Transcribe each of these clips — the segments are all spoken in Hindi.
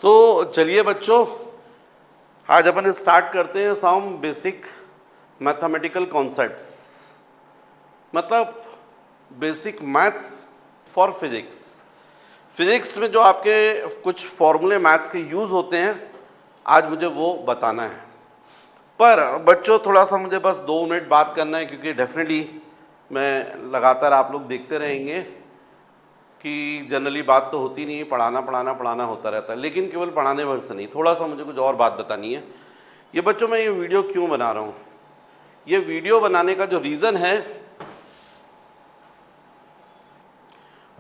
तो चलिए बच्चों, आज अपन स्टार्ट करते हैं सम बेसिक मैथमेटिकल कॉन्सेप्ट्स, मतलब basic maths for physics. Physics में जो आपके कुछ फॉर्मूले मैथ्स के यूज़ होते हैं, आज मुझे वो बताना है। पर बच्चों थोड़ा सा मुझे बस 2 मिनट बात करना है, क्योंकि डेफिनेटली मैं लगातार आप लोग देखते रहेंगे कि जनरली बात तो होती नहीं है, पढ़ाना होता रहता है, लेकिन केवल पढ़ाने भर से नहीं, थोड़ा सा मुझे कुछ और बात बतानी है। ये बच्चों मैं ये वीडियो क्यों बना रहा हूँ, ये वीडियो बनाने का जो रीज़न है,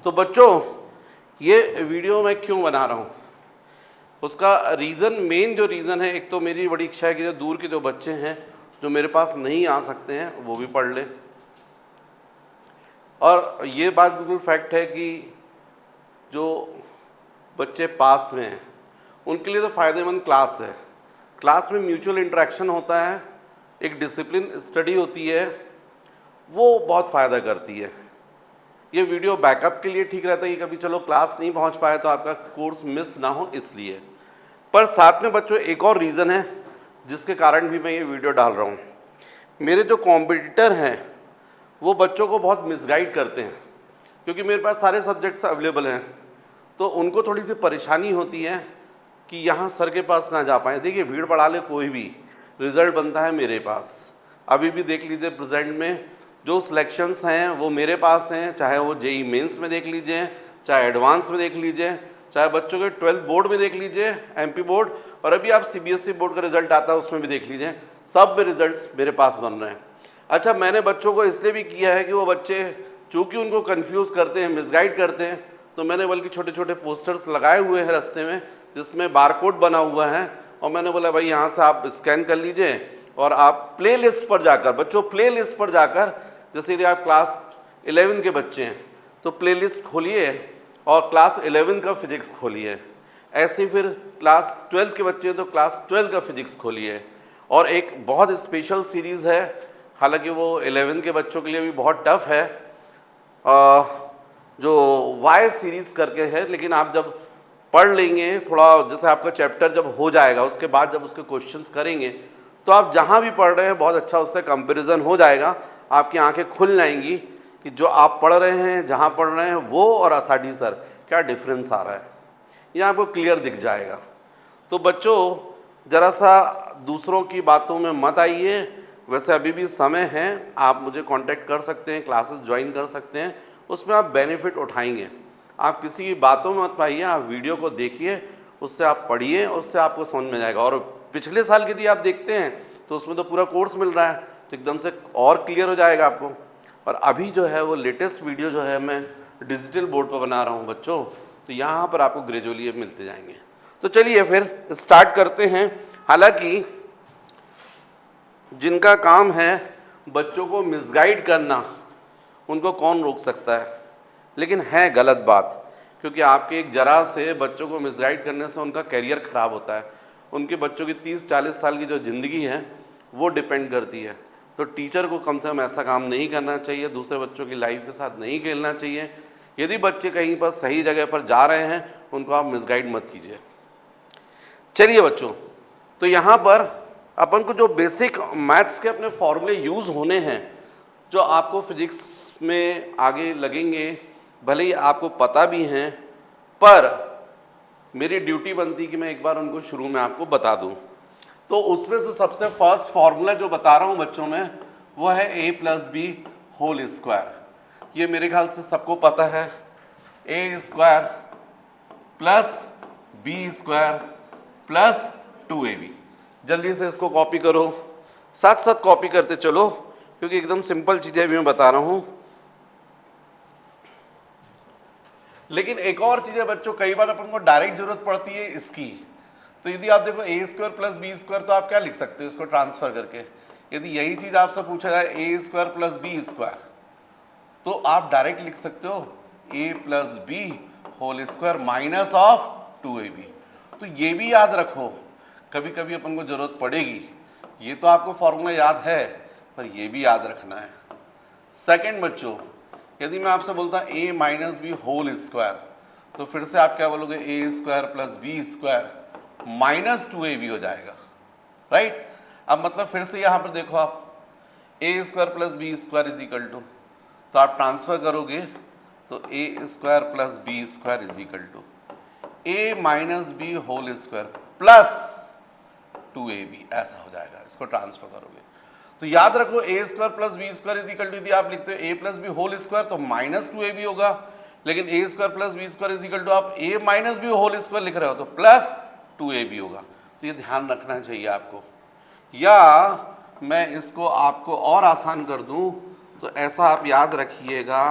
तो बच्चों ये वीडियो मैं क्यों बना रहा हूँ, उसका रीज़न, मेन जो रीज़न है, एक तो मेरी बड़ी इच्छा है कि जो दूर के जो बच्चे हैं जो मेरे पास नहीं आ सकते हैं वो भी पढ़ लें। और ये बात बिल्कुल फैक्ट है कि जो बच्चे पास में हैं उनके लिए तो फ़ायदेमंद क्लास है। क्लास में म्यूचुअल इंटरेक्शन होता है, एक डिसिप्लिन स्टडी होती है, वो बहुत फ़ायदा करती है। ये वीडियो बैकअप के लिए ठीक रहता है कि कभी चलो क्लास नहीं पहुंच पाए तो आपका कोर्स मिस ना हो, इसलिए। पर साथ में बच्चों एक और रीज़न है जिसके कारण भी मैं ये वीडियो डाल रहा हूँ। मेरे जो कॉम्पिटिटर हैं वो बच्चों को बहुत मिसगाइड करते हैं, क्योंकि मेरे पास सारे सब्जेक्ट्स अवेलेबल हैं, तो उनको थोड़ी सी परेशानी होती है कि यहाँ सर के पास ना जा पाए। देखिए, भीड़ बढ़ा ले कोई भी, रिज़ल्ट बनता है मेरे पास। अभी भी देख लीजिए, प्रेजेंट में जो सिलेक्शंस हैं वो मेरे पास हैं, चाहे वो जेई मेंस में देख लीजिए, चाहे एडवांस में देख लीजिए, चाहे बच्चों के 12th बोर्ड में देख लीजिए, एमपी बोर्ड, और अभी आप सीबीएसई बोर्ड का रिजल्ट आता है उसमें भी देख लीजिए, सब में रिजल्ट्स मेरे पास बन रहे हैं। अच्छा, मैंने बच्चों को इसलिए भी किया है कि वो बच्चे चूँकि उनको कन्फ्यूज़ करते हैं, मिसगाइड करते हैं, तो मैंने बल्कि छोटे छोटे पोस्टर्स लगाए हुए हैं रास्ते में जिसमें बारकोड बना हुआ है, और मैंने बोला भाई यहाँ से आप स्कैन कर लीजिए और आप प्ले लिस्ट पर जाकर, बच्चों प्ले लिस्ट पर जाकर, जैसे यदि आप क्लास 11 के बच्चे हैं तो प्ले लिस्ट खोलिए और क्लास 11 का फिजिक्स खोलिए, ऐसे फिर क्लास 12 के बच्चे हैं तो क्लास 12 का फिजिक्स खोलिए। और एक बहुत स्पेशल सीरीज़ है, हालांकि वो 11 के बच्चों के लिए भी बहुत टफ है, जो वाई सीरीज़ करके है, लेकिन आप जब पढ़ लेंगे थोड़ा, जैसे आपका चैप्टर जब हो जाएगा उसके बाद जब उसके क्वेश्चंस करेंगे तो आप जहाँ भी पढ़ रहे हैं बहुत अच्छा उससे कंपैरिजन हो जाएगा, आपकी आंखें खुल जाएंगी कि जो आप पढ़ रहे हैं, जहाँ पढ़ रहे हैं वो और आसाडी सर क्या डिफरेंस आ रहा है, ये आपको क्लियर दिख जाएगा। तो बच्चों ज़रा सा दूसरों की बातों में मत आइए, वैसे अभी भी समय है, आप मुझे कांटेक्ट कर सकते हैं, क्लासेस ज्वाइन कर सकते हैं, उसमें आप बेनिफिट उठाएंगे। आप किसी की बातों में मत आइए, आप वीडियो को देखिए, उससे आप पढ़िए, उससे आपको समझ में जाएगा। और पिछले साल की यदि आप देखते हैं तो उसमें तो पूरा कोर्स मिल रहा है, तो एकदम से और क्लियर हो जाएगा आपको। और अभी जो है वो लेटेस्ट वीडियो जो है मैं डिजिटल बोर्ड पर बना रहा हूँ बच्चों, तो यहाँ पर आपको ग्रेजुअली मिलते जाएंगे। तो चलिए फिर स्टार्ट करते हैं। हालांकि जिनका काम है बच्चों को मिसगाइड करना, उनको कौन रोक सकता है, लेकिन है गलत बात, क्योंकि आपके एक जरा से बच्चों को मिसगाइड करने से उनका करियर ख़राब होता है, उनके बच्चों की 30-40 साल की जो ज़िंदगी है वो डिपेंड करती है। तो टीचर को कम से कम ऐसा काम नहीं करना चाहिए, दूसरे बच्चों की लाइफ के साथ नहीं खेलना चाहिए। यदि बच्चे कहीं पर सही जगह पर जा रहे हैं उनको आप मिसगाइड मत कीजिए। चलिए बच्चों, तो यहाँ पर अपन को जो बेसिक मैथ्स के अपने फॉर्मूले यूज़ होने हैं, जो आपको फिजिक्स में आगे लगेंगे, भले ही आपको पता भी हैं, पर मेरी ड्यूटी बनती कि मैं एक बार उनको शुरू में आपको बता दूं। तो उसमें से सबसे फर्स्ट फॉर्मूला जो बता रहा हूं बच्चों में वो है a+b² ये मेरे ख्याल से सबको पता है, a² plus b² plus 2ab। जल्दी से इसको कॉपी करो, साथ साथ कॉपी करते चलो, क्योंकि एकदम सिंपल चीज़ें भी मैं बता रहा हूँ। लेकिन एक और चीज़ है बच्चों, कई बार अपन को डायरेक्ट जरूरत पड़ती है इसकी। तो यदि आप देखो a² प्लस b² तो आप क्या लिख सकते हो इसको ट्रांसफर करके। यदि यही चीज़ आपसे पूछा जाए a² प्लस b² तो आप डायरेक्ट लिख सकते हो a+b² माइनस ऑफ 2ab। तो ये भी याद रखो, कभी कभी अपन को जरूरत पड़ेगी। ये तो आपको फॉर्मूला याद है, पर ये भी याद रखना है। सेकंड बच्चों, यदि मैं आपसे बोलता a - b² तो फिर से आप क्या बोलोगे, a square plus b square minus 2ab हो जाएगा, राइट। अब मतलब फिर से यहाँ पर देखो आप, a square plus b square is equal to, तो आप ट्रांसफर करोगे तो a square plus b square is equal to a minus b whole square plus 2ab, ऐसा हो जाएगा। इसको ट्रांसफर करोगे तो याद रखो a square plus b square is equal to, यदि आप लिखते हो a plus b whole square तो माइनस 2ab होगा, लेकिन a square plus b square is equal to आप a minus b whole square लिख रहे हो तो प्लस 2ab होगा। तो ये ध्यान रखना चाहिए आपको। या मैं इसको आपको और आसान कर दूं तो ऐसा आप याद रखिएगा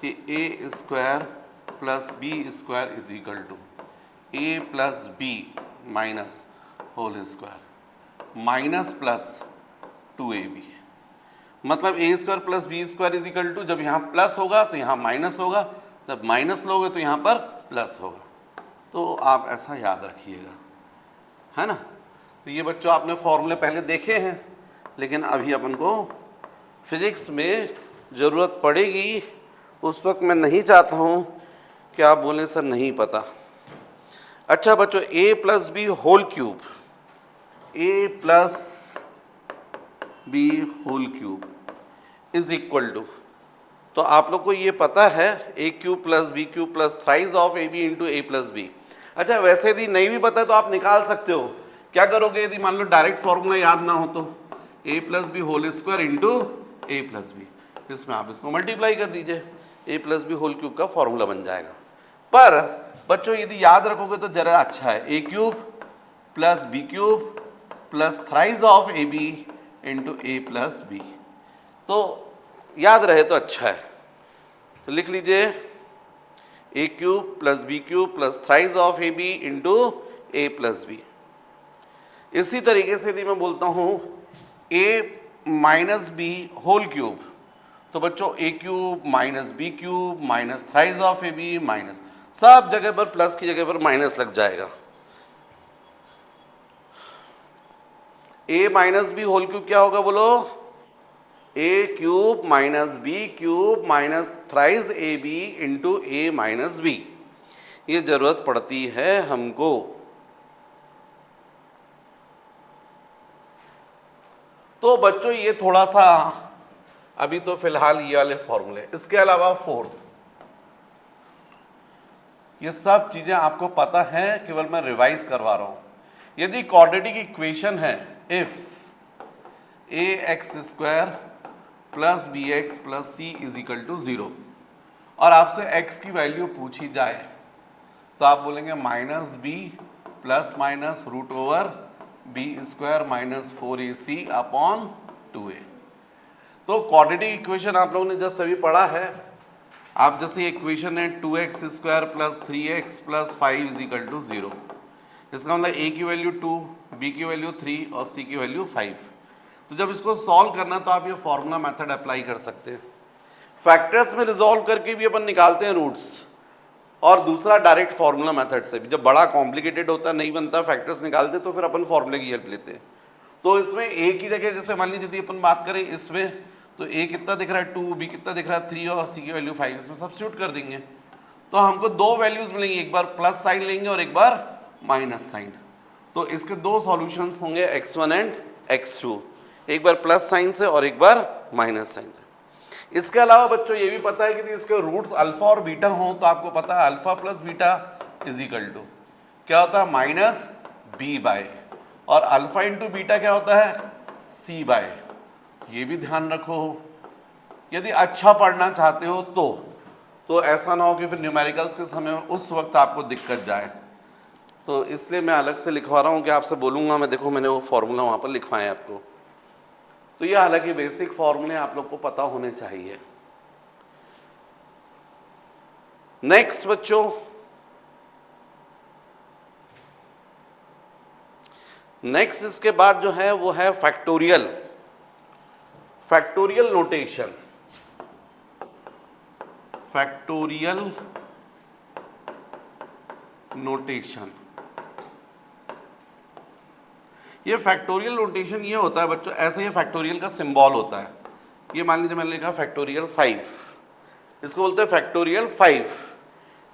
कि a square plus b square is equal to a plus b minus whole square minus plus 2ab। मतलब a square plus b square is equal to, जब यहाँ प्लस होगा तो यहाँ माइनस होगा, जब माइनस लोगे तो यहाँ पर प्लस होगा। तो आप ऐसा याद रखिएगा, है ना। तो ये बच्चों आपने फॉर्मूले पहले देखे हैं, लेकिन अभी अपन को फिजिक्स में ज़रूरत पड़ेगी। उस वक्त मैं नहीं चाहता हूँ कि आप बोलें सर नहीं पता। अच्छा बच्चों, a plus b whole cube, a plus b whole cube is equal to, तो आप लोग को ये पता है a cube plus b cube plus thrice of a b into a plus b. अच्छा वैसे यदि नहीं भी पता है तो आप निकाल सकते हो। क्या करोगे, यदि मान लो डायरेक्ट फॉर्मूला याद ना हो तो a plus b whole square into a plus b, इसमें आप इसको मल्टीप्लाई कर दीजिए, a plus b whole cube का फॉर्मूला बन जाएगा। पर बच्चों यदि याद रखोगे तो जरा अच्छा है, a cube plus b cube plus thrice of a b into a plus b, तो याद रहे तो अच्छा है। तो लिख लीजिए a cube plus b cube plus thrice of a b into a plus b. इसी तरीके से यदि मैं बोलता हूँ a minus b whole cube, तो बच्चों a cube minus b cube minus thrice of a b minus, सब जगह पर प्लस की जगह पर माइनस लग जाएगा। A minus b whole cube क्या होगा बोलो, a cube minus b cube minus thrice a b into a minus b. ये जरूरत पड़ती है हमको। तो बच्चों ये थोड़ा सा अभी तो फिलहाल ये वाले फॉर्मूले, इसके अलावा फोर्थ, ये सब चीजें आपको पता है, केवल मैं रिवाइज करवा रहा हूं। यदि क्वाड्रेटिक इक्वेशन है if a x square plus b x plus c is equal to 0 और आपसे x की वैल्यू पूछी जाए तो आप बोलेंगे minus b plus minus root over b square minus 4ac upon 2a। तो क्वाड्रेटिक इक्वेशन आप लोगों ने जस्ट अभी पढ़ा है। आप जैसे इक्वेशन है 2x square plus 3x plus 5 is equal to 0, इसका मतलब a की वैल्यू 2, b की वैल्यू 3 और c की वैल्यू 5। तो जब इसको सॉल्व करना तो आप ये फॉर्मूला मेथड अप्लाई कर सकते हैं। फैक्टर्स में रिजॉल्व करके भी अपन निकालते हैं रूट्स, और दूसरा डायरेक्ट फार्मूला मेथड से भी। जब बड़ा कॉम्प्लिकेटेड होता नहीं बनता फैक्टर्स निकालते तो फिर अपन फॉर्मूले की हेल्प लेते हैं। तो इसमें ए की जगह जैसे मान लीजिए यदि अपन बात करें इसमें, तो ए कितना दिख रहा है 2, बी कितना दिख रहा है 3 और सी की वैल्यू 5, इसमें सब्स्टिट्यूट कर देंगे तो हमको दो वैल्यूज मिलेंगी, एक बार प्लस साइन लेंगे और एक बार माइनस साइन। तो इसके दो सॉल्यूशंस होंगे x1 एंड x2, एक बार प्लस साइन से और एक बार माइनस साइन से। इसके अलावा बच्चों ये भी पता है कि इसके रूट्स अल्फा और बीटा हों तो आपको पता है alpha plus beta is equal to क्या होता है माइनस बी बाय, और अल्फा इंटू बीटा क्या होता है सी बाय। ये भी ध्यान रखो, यदि अच्छा पढ़ना चाहते हो तो ऐसा ना हो कि फिर न्यूमेरिकल्स के समय उस वक्त आपको दिक्कत जाए। तो इसलिए मैं अलग से लिखवा रहा हूँ कि आपसे बोलूँगा मैं, देखो मैंने वो फॉर्मूला वहाँ पर लिखवाए आपको। तो ये हालांकि बेसिक फॉर्मूले आप लोग को पता होने चाहिए। नेक्स्ट बच्चों, नेक्स्ट इसके बाद जो है वो है factorial, factorial notation. Factorial notation, ये फैक्टोरियल नोटेशन ये होता है बच्चों, ऐसे ये फैक्टोरियल का सिंबल होता है। ये मान लीजिए मैंने लिखा फैक्टोरियल 5, इसको बोलते हैं फैक्टोरियल 5।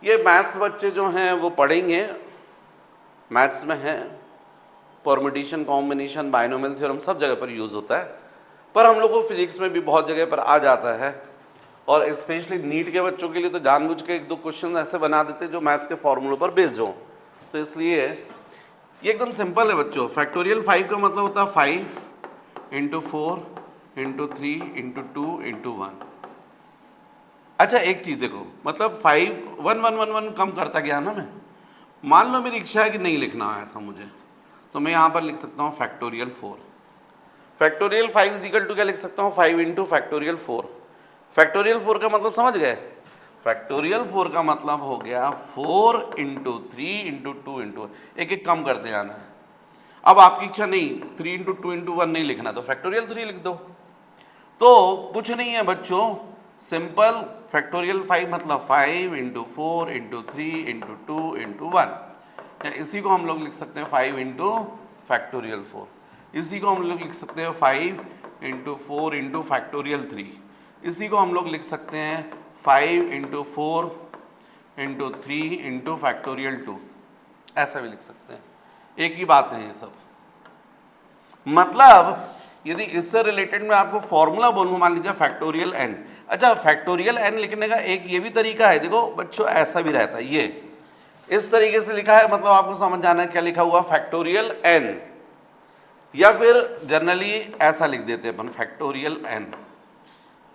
ये मैथ्स बच्चे जो हैं वो पढ़ेंगे, मैथ्स में है परम्यूटेशन, कॉम्बिनेशन, बाइनोमियल थ्योरम सब जगह पर यूज़ होता है, पर हम लोग को फिजिक्स में भी बहुत जगह पर आ जाता है। और स्पेशली नीट के बच्चों के लिए तो जानबूझ के एक दो क्वेश्चन ऐसे बना देते हैं जो मैथ्स के फॉर्मूलों पर बेस्ड हो, तो इसलिए ये एकदम सिंपल है बच्चों। फैक्टोरियल 5 का मतलब होता है 5 इंटू 4 इंटू 3 इंटू 2 इंटू 1। अच्छा एक चीज़ देखो, मतलब 5 1 1 1 1 कम करता गया ना मैं। मान लो मेरी इच्छा है कि नहीं लिखना है ऐसा मुझे, तो मैं यहाँ पर लिख सकता हूँ factorial 4। Factorial 5 is equal to क्या लिख सकता हूँ, 5 इंटू फैक्टोरियल 4। फैक्टोरियल 4 का मतलब समझ गए? फैक्टोरियल 4 का मतलब हो गया 4 इंटू 3 इंटू 2 इंटू, एक एक कम करते जाना है। अब आपकी इच्छा नहीं 3 इंटू 2 इंटू 1 नहीं लिखना, तो फैक्टोरियल 3 लिख दो। तो कुछ नहीं है बच्चों, सिंपल। फैक्टोरियल 5 मतलब 5 इंटू 4 इंटू 3 इंटू 2 इंटू 1। इसी को हम लोग लिख सकते हैं 5 इंटू फैक्टोरियल 4। इसी को हम लोग लिख सकते हैं 5 इंटू 4 इंटू फैक्टोरियल 3। इसी को हम लोग लिख सकते हैं 5 इंटू 4 इंटू 3 इंटू फैक्टोरियल 2। ऐसा भी लिख सकते हैं, एक ही बात है ये सब। मतलब यदि इससे रिलेटेड मैं आपको फॉर्मूला बोलूँ, मान लीजिए फैक्टोरियल n। अच्छा फैक्टोरियल n लिखने का एक ये भी तरीका है, देखो बच्चों ऐसा भी रहता है, ये इस तरीके से लिखा है, मतलब आपको समझ जाना है क्या लिखा हुआ फैक्टोरियल n, या फिर जनरली ऐसा लिख देते हैं अपन फैक्टोरियल n।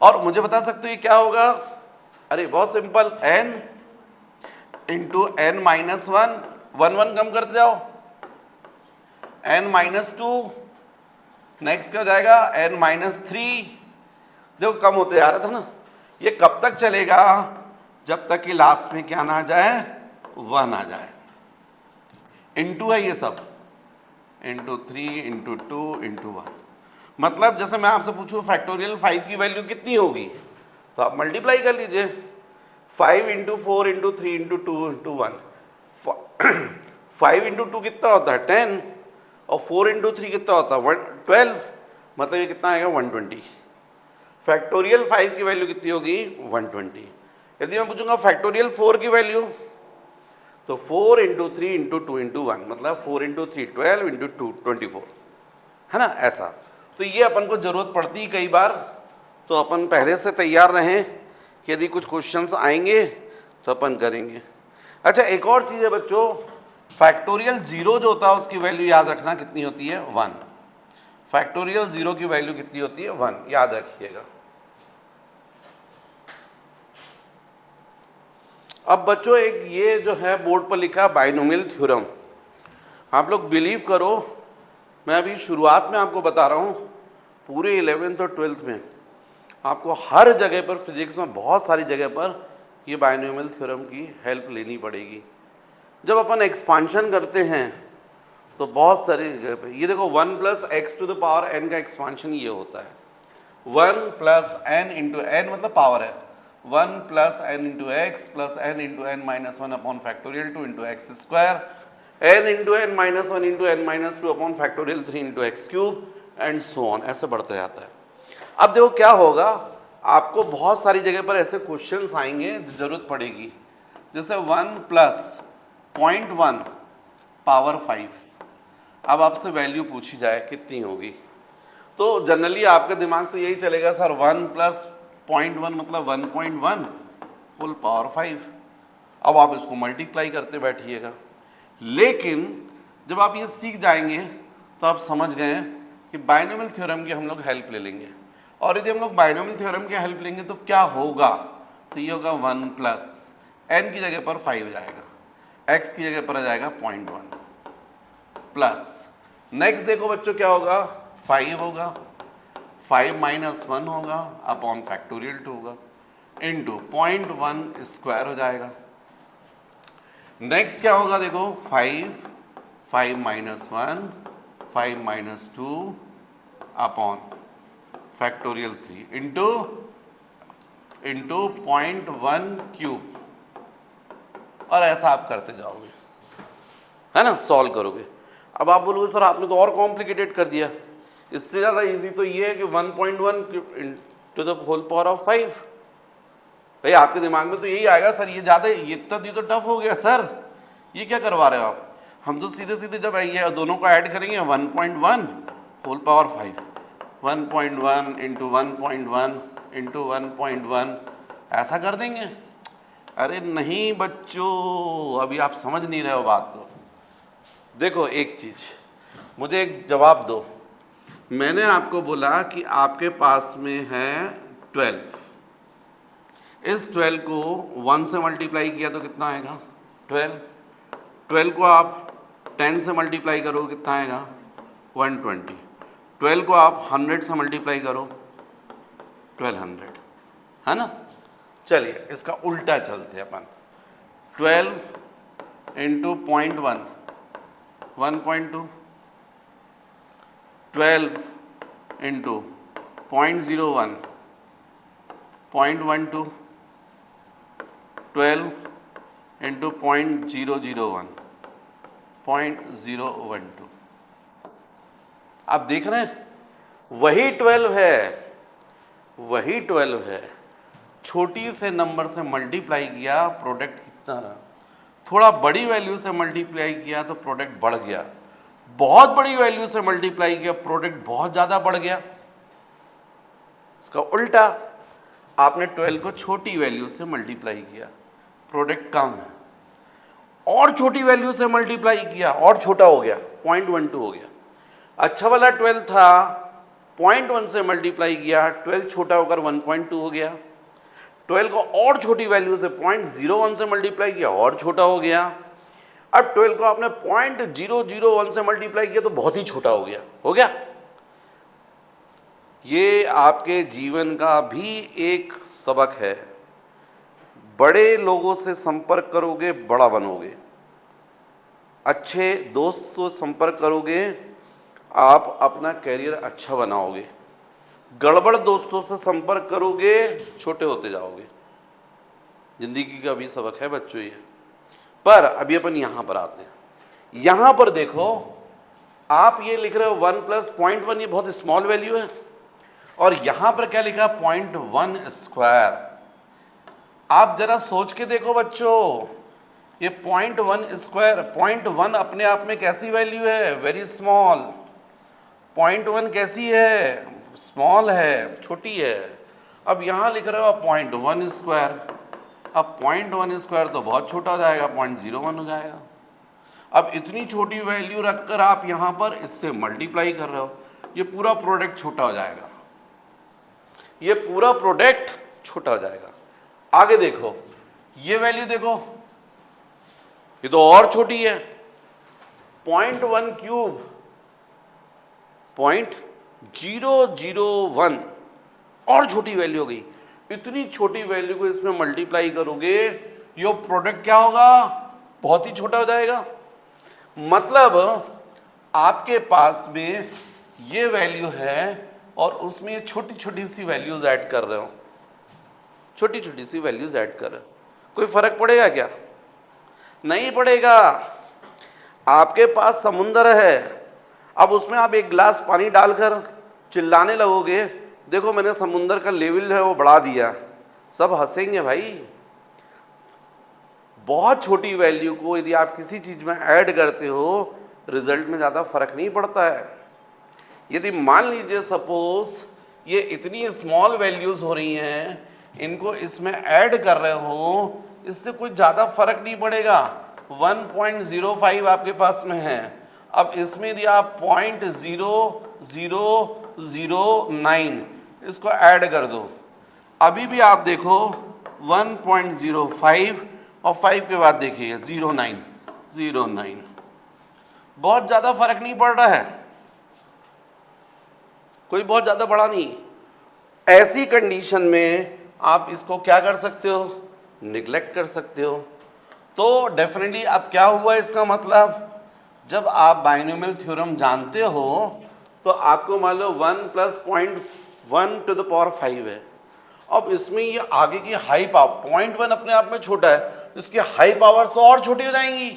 और मुझे बता सकते हो ये क्या होगा? अरे बहुत simple, n into n minus 1, 1 1 कम करते जाओ, n माइनस 2, नेक्स्ट क्या हो जाएगा n माइनस 3। देखो कम होते जा रहा था ना, ये कब तक चलेगा? जब तक कि लास्ट में क्या ना आ जाए, 1 आ जाए। इंटू है ये सब, इंटू 3 इंटू 2 इंटू 1। मतलब जैसे मैं आपसे पूछूं फैक्टोरियल 5 की वैल्यू कितनी होगी, तो आप मल्टीप्लाई कर लीजिए, 5 into 4 into 3 into 2 into 1। 5 into 2 कितना होता है 10, और 4 इंटू 3 कितना होता है 12, मतलब ये कितना आएगा 120। फैक्टोरियल 5 की वैल्यू कितनी होगी 120। यदि मैं पूछूंगा फैक्टोरियल 4 की वैल्यू, तो 4 इंटू 3 इंटू 2 इंटू 1, मतलब 4 इंटू 3 12 इंटू 2 24, है ना ऐसा। तो ये अपन को ज़रूरत पड़ती है कई बार, तो अपन पहले से तैयार रहें कि यदि कुछ क्वेश्चंस आएंगे तो अपन करेंगे। अच्छा एक और चीज़ है बच्चों, फैक्टोरियल 0 जो होता है उसकी वैल्यू याद रखना कितनी होती है 1। फैक्टोरियल 0 की वैल्यू कितनी होती है 1, याद रखिएगा। अब बच्चों एक ये जो है बोर्ड पर लिखा बाइनोमियल थ्योरम, आप लोग बिलीव करो मैं अभी शुरुआत में आपको बता रहा हूँ, पूरे 11th और 12th में आपको हर जगह पर फिजिक्स में बहुत सारी जगह पर ये बाइनोमियल थ्योरम की हेल्प लेनी पड़ेगी। जब अपन एक्सपांशन करते हैं तो बहुत सारी जगह पे ये देखो 1 plus x to the power n का एक्सपांशन ये होता है, 1 प्लस n इंटू एन मतलब पावर है, 1 plus n into x plus n into n minus 1 upon factorial 2 into x square, n into n minus 1 into n minus 2 upon factorial 3 into x cube and so on, ऐसे बढ़ता जाता है। अब देखो क्या होगा, आपको बहुत सारी जगह पर ऐसे क्वेश्चंस आएंगे जो जरूरत पड़ेगी, जैसे 1 प्लस 0.1 पावर 5। अब आपसे वैल्यू पूछी जाए कितनी होगी, तो जनरली आपका दिमाग तो यही चलेगा सर 1 प्लस 0.1 मतलब 1.1 होल पावर 5। अब आप इसको मल्टीप्लाई करते बैठिएगा, लेकिन जब आप ये सीख जाएंगे तो आप समझ गए कि बाइनोमियल थ्योरम की हम लोग हेल्प ले लेंगे। और यदि हम लोग बाइनोमियल थ्योरम की हेल्प लेंगे तो क्या होगा, तो ये होगा 1 प्लस n की जगह पर 5 जाएगा, x की जगह पर आ जाएगा 0.1 प्लस, नेक्स्ट देखो बच्चों क्या होगा 5 होगा, 5 माइनस 1 होगा अपॉन फैक्टोरियल 2 होगा इंटू 0.1 स्क्वायर हो जाएगा। नेक्स्ट क्या होगा देखो 5 minus 1 5 minus 2 upon factorial 3 into 0.1 cube, और ऐसा आप करते जाओगे, है ना, सॉल्व करोगे। अब आप बोलोगे सर आपने तो और कॉम्प्लिकेटेड कर दिया, इससे ज़्यादा इजी तो ये है कि 1.1 to the whole power of 5, भाई आपके दिमाग में तो यही आएगा सर ये ज़्यादा ये तो टफ हो गया सर, ये क्या करवा रहे हो आप। हम तो सीधे सीधे जब ये दोनों को ऐड करेंगे 1.1 होल पावर 5, 1.1 इंटू 1.1 इंटू 1.1 ऐसा कर देंगे। अरे नहीं बच्चों, अभी आप समझ नहीं रहे हो बात को। देखो एक चीज़, मुझे एक जवाब दो। मैंने आपको बोला कि आपके पास में है 12, इस 12 को 1 से मल्टीप्लाई किया तो कितना आएगा 12, 12 को आप 10 से मल्टीप्लाई करो कितना आएगा 120, 12 को आप 100 से मल्टीप्लाई करो 1200, है ना। चलिए इसका उल्टा चलते हैं अपन, 12 इंटू 0.1 1.2, 12 इंटू 0.01 0.12, 12 इंटू 0.001 0.012। आप देख रहे हैं वही 12 है, वही 12 है, छोटी से नंबर से मल्टीप्लाई किया प्रोडक्ट कितना रहा, थोड़ा बड़ी वैल्यू से मल्टीप्लाई किया तो प्रोडक्ट बढ़ गया, बहुत बड़ी वैल्यू से मल्टीप्लाई किया प्रोडक्ट बहुत ज़्यादा बढ़ गया। इसका उल्टा, आपने 12 को छोटी वैल्यू से मल्टीप्लाई किया प्रोडक्ट कम है, और छोटी वैल्यू से मल्टीप्लाई किया और छोटा हो गया 0.12 हो गया। अच्छा वाला 12 था, 0.1 से मल्टीप्लाई किया, 12 छोटा होकर 1.2 हो गया। 12 को और छोटी वैल्यू से 0.01 से मल्टीप्लाई किया और छोटा हो गया। अब 12 को आपने 0.001 से मल्टीप्लाई किया तो बहुत ही छोटा हो गया। ये आपके जीवन का भी एक सबक है। बड़े लोगों से संपर्क करोगे बड़ा बनोगे, अच्छे दोस्त से संपर्क करोगे आप अपना कैरियर अच्छा बनाओगे, गड़बड़ दोस्तों से संपर्क करोगे छोटे होते जाओगे। जिंदगी का भी सबक है बच्चों ये। पर अभी अपन यहां पर आते हैं। यहां पर देखो, आप ये लिख रहे हो 1 + 0.1, ये बहुत स्मॉल वैल्यू है, और यहां पर क्या लिखा 0.1 स्क्वायर। आप जरा सोच के देखो बच्चों, ये 0.1 स्क्वायर, 0.1 अपने आप में कैसी वैल्यू है, वेरी स्मॉल। 0.1 कैसी है, स्मॉल है, छोटी है। अब यहाँ लिख रहे हो 0.1 स्क्वायर, अब 0.1 स्क्वायर तो बहुत छोटा हो जाएगा, 0.01 हो जाएगा। अब इतनी छोटी वैल्यू रखकर आप यहाँ पर इससे मल्टीप्लाई कर रहे हो, ये पूरा प्रोडक्ट छोटा हो जाएगा, ये पूरा प्रोडक्ट छोटा हो जाएगा। आगे देखो, ये वैल्यू देखो, ये तो और छोटी है, 0.1 क्यूब 0.001, और छोटी वैल्यू हो गई। इतनी छोटी वैल्यू को इसमें मल्टीप्लाई करोगे, ये प्रोडक्ट क्या होगा, बहुत ही छोटा हो जाएगा। मतलब आपके पास में ये वैल्यू है और उसमें छोटी छोटी सी वैल्यूज ऐड कर रहे हो, छोटी छोटी सी वैल्यूज ऐड कर रहे हो, कोई फर्क पड़ेगा क्या, नहीं पड़ेगा। आपके पास समुंदर है, अब उसमें आप एक गिलास पानी डालकर चिल्लाने लगोगे, देखो मैंने समुंदर का लेवल है वो बढ़ा दिया, सब हंसेंगे भाई। बहुत छोटी वैल्यू को यदि आप किसी चीज में ऐड करते हो, रिजल्ट में ज्यादा फर्क नहीं पड़ता है। यदि मान लीजिए सपोज ये इतनी स्मॉल वैल्यूज हो रही हैं, इनको इसमें ऐड कर रहे हो, इससे कोई ज़्यादा फर्क नहीं पड़ेगा। 1.05 आपके पास में है, अब इसमें यदि आप 0.0009 इसको ऐड कर दो, अभी भी आप देखो 1.05 और 5 के बाद देखिए 0.9, बहुत ज़्यादा फर्क नहीं पड़ रहा है, कोई बहुत ज़्यादा बड़ा नहीं। ऐसी कंडीशन में आप इसको क्या कर सकते हो, निगलेक्ट कर सकते हो। तो डेफिनेटली अब क्या हुआ इसका मतलब, जब आप बाइनोमियल थ्योरम जानते हो तो आपको मान लो 1 + 0.1 है। अब इसमें ये आगे की हाई पावर, 0.1 अपने आप में छोटा है, इसकी हाई पावर्स तो और छोटी हो जाएंगी।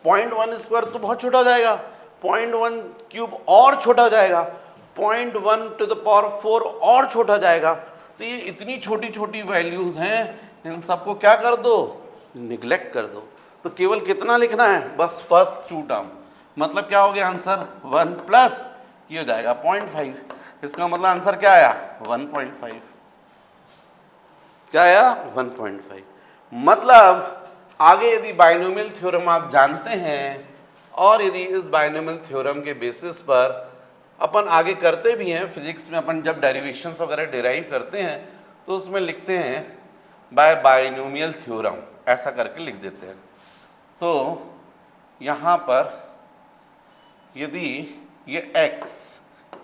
0.1 स्क्वायर तो बहुत छोटा हो जाएगा, 0.1 क्यूब और छोटा हो जाएगा, 0.1 टू द पावर 4 और छोटा हो जाएगा। तो ये इतनी छोटी छोटी वैल्यूज हैं, इन सबको क्या कर दो, निग्लेक्ट कर दो। तो केवल कितना लिखना है, बस फर्स्ट टू टर्म। मतलब क्या हो गया आंसर, 1 प्लस ये हो जाएगा 0.5। इसका मतलब आंसर क्या आया, 1.5। क्या आया, 1.5। मतलब आगे यदि बाइनोमियल थ्योरम आप जानते हैं और यदि इस बाइनोमियल थ्योरम के बेसिस पर अपन आगे करते भी हैं, फिजिक्स में अपन जब डेरिवेशंस वगैरह डिराइव करते हैं तो उसमें लिखते हैं बाय बाइनोमियल थ्योरम, ऐसा करके लिख देते हैं। तो यहाँ पर यदि ये x,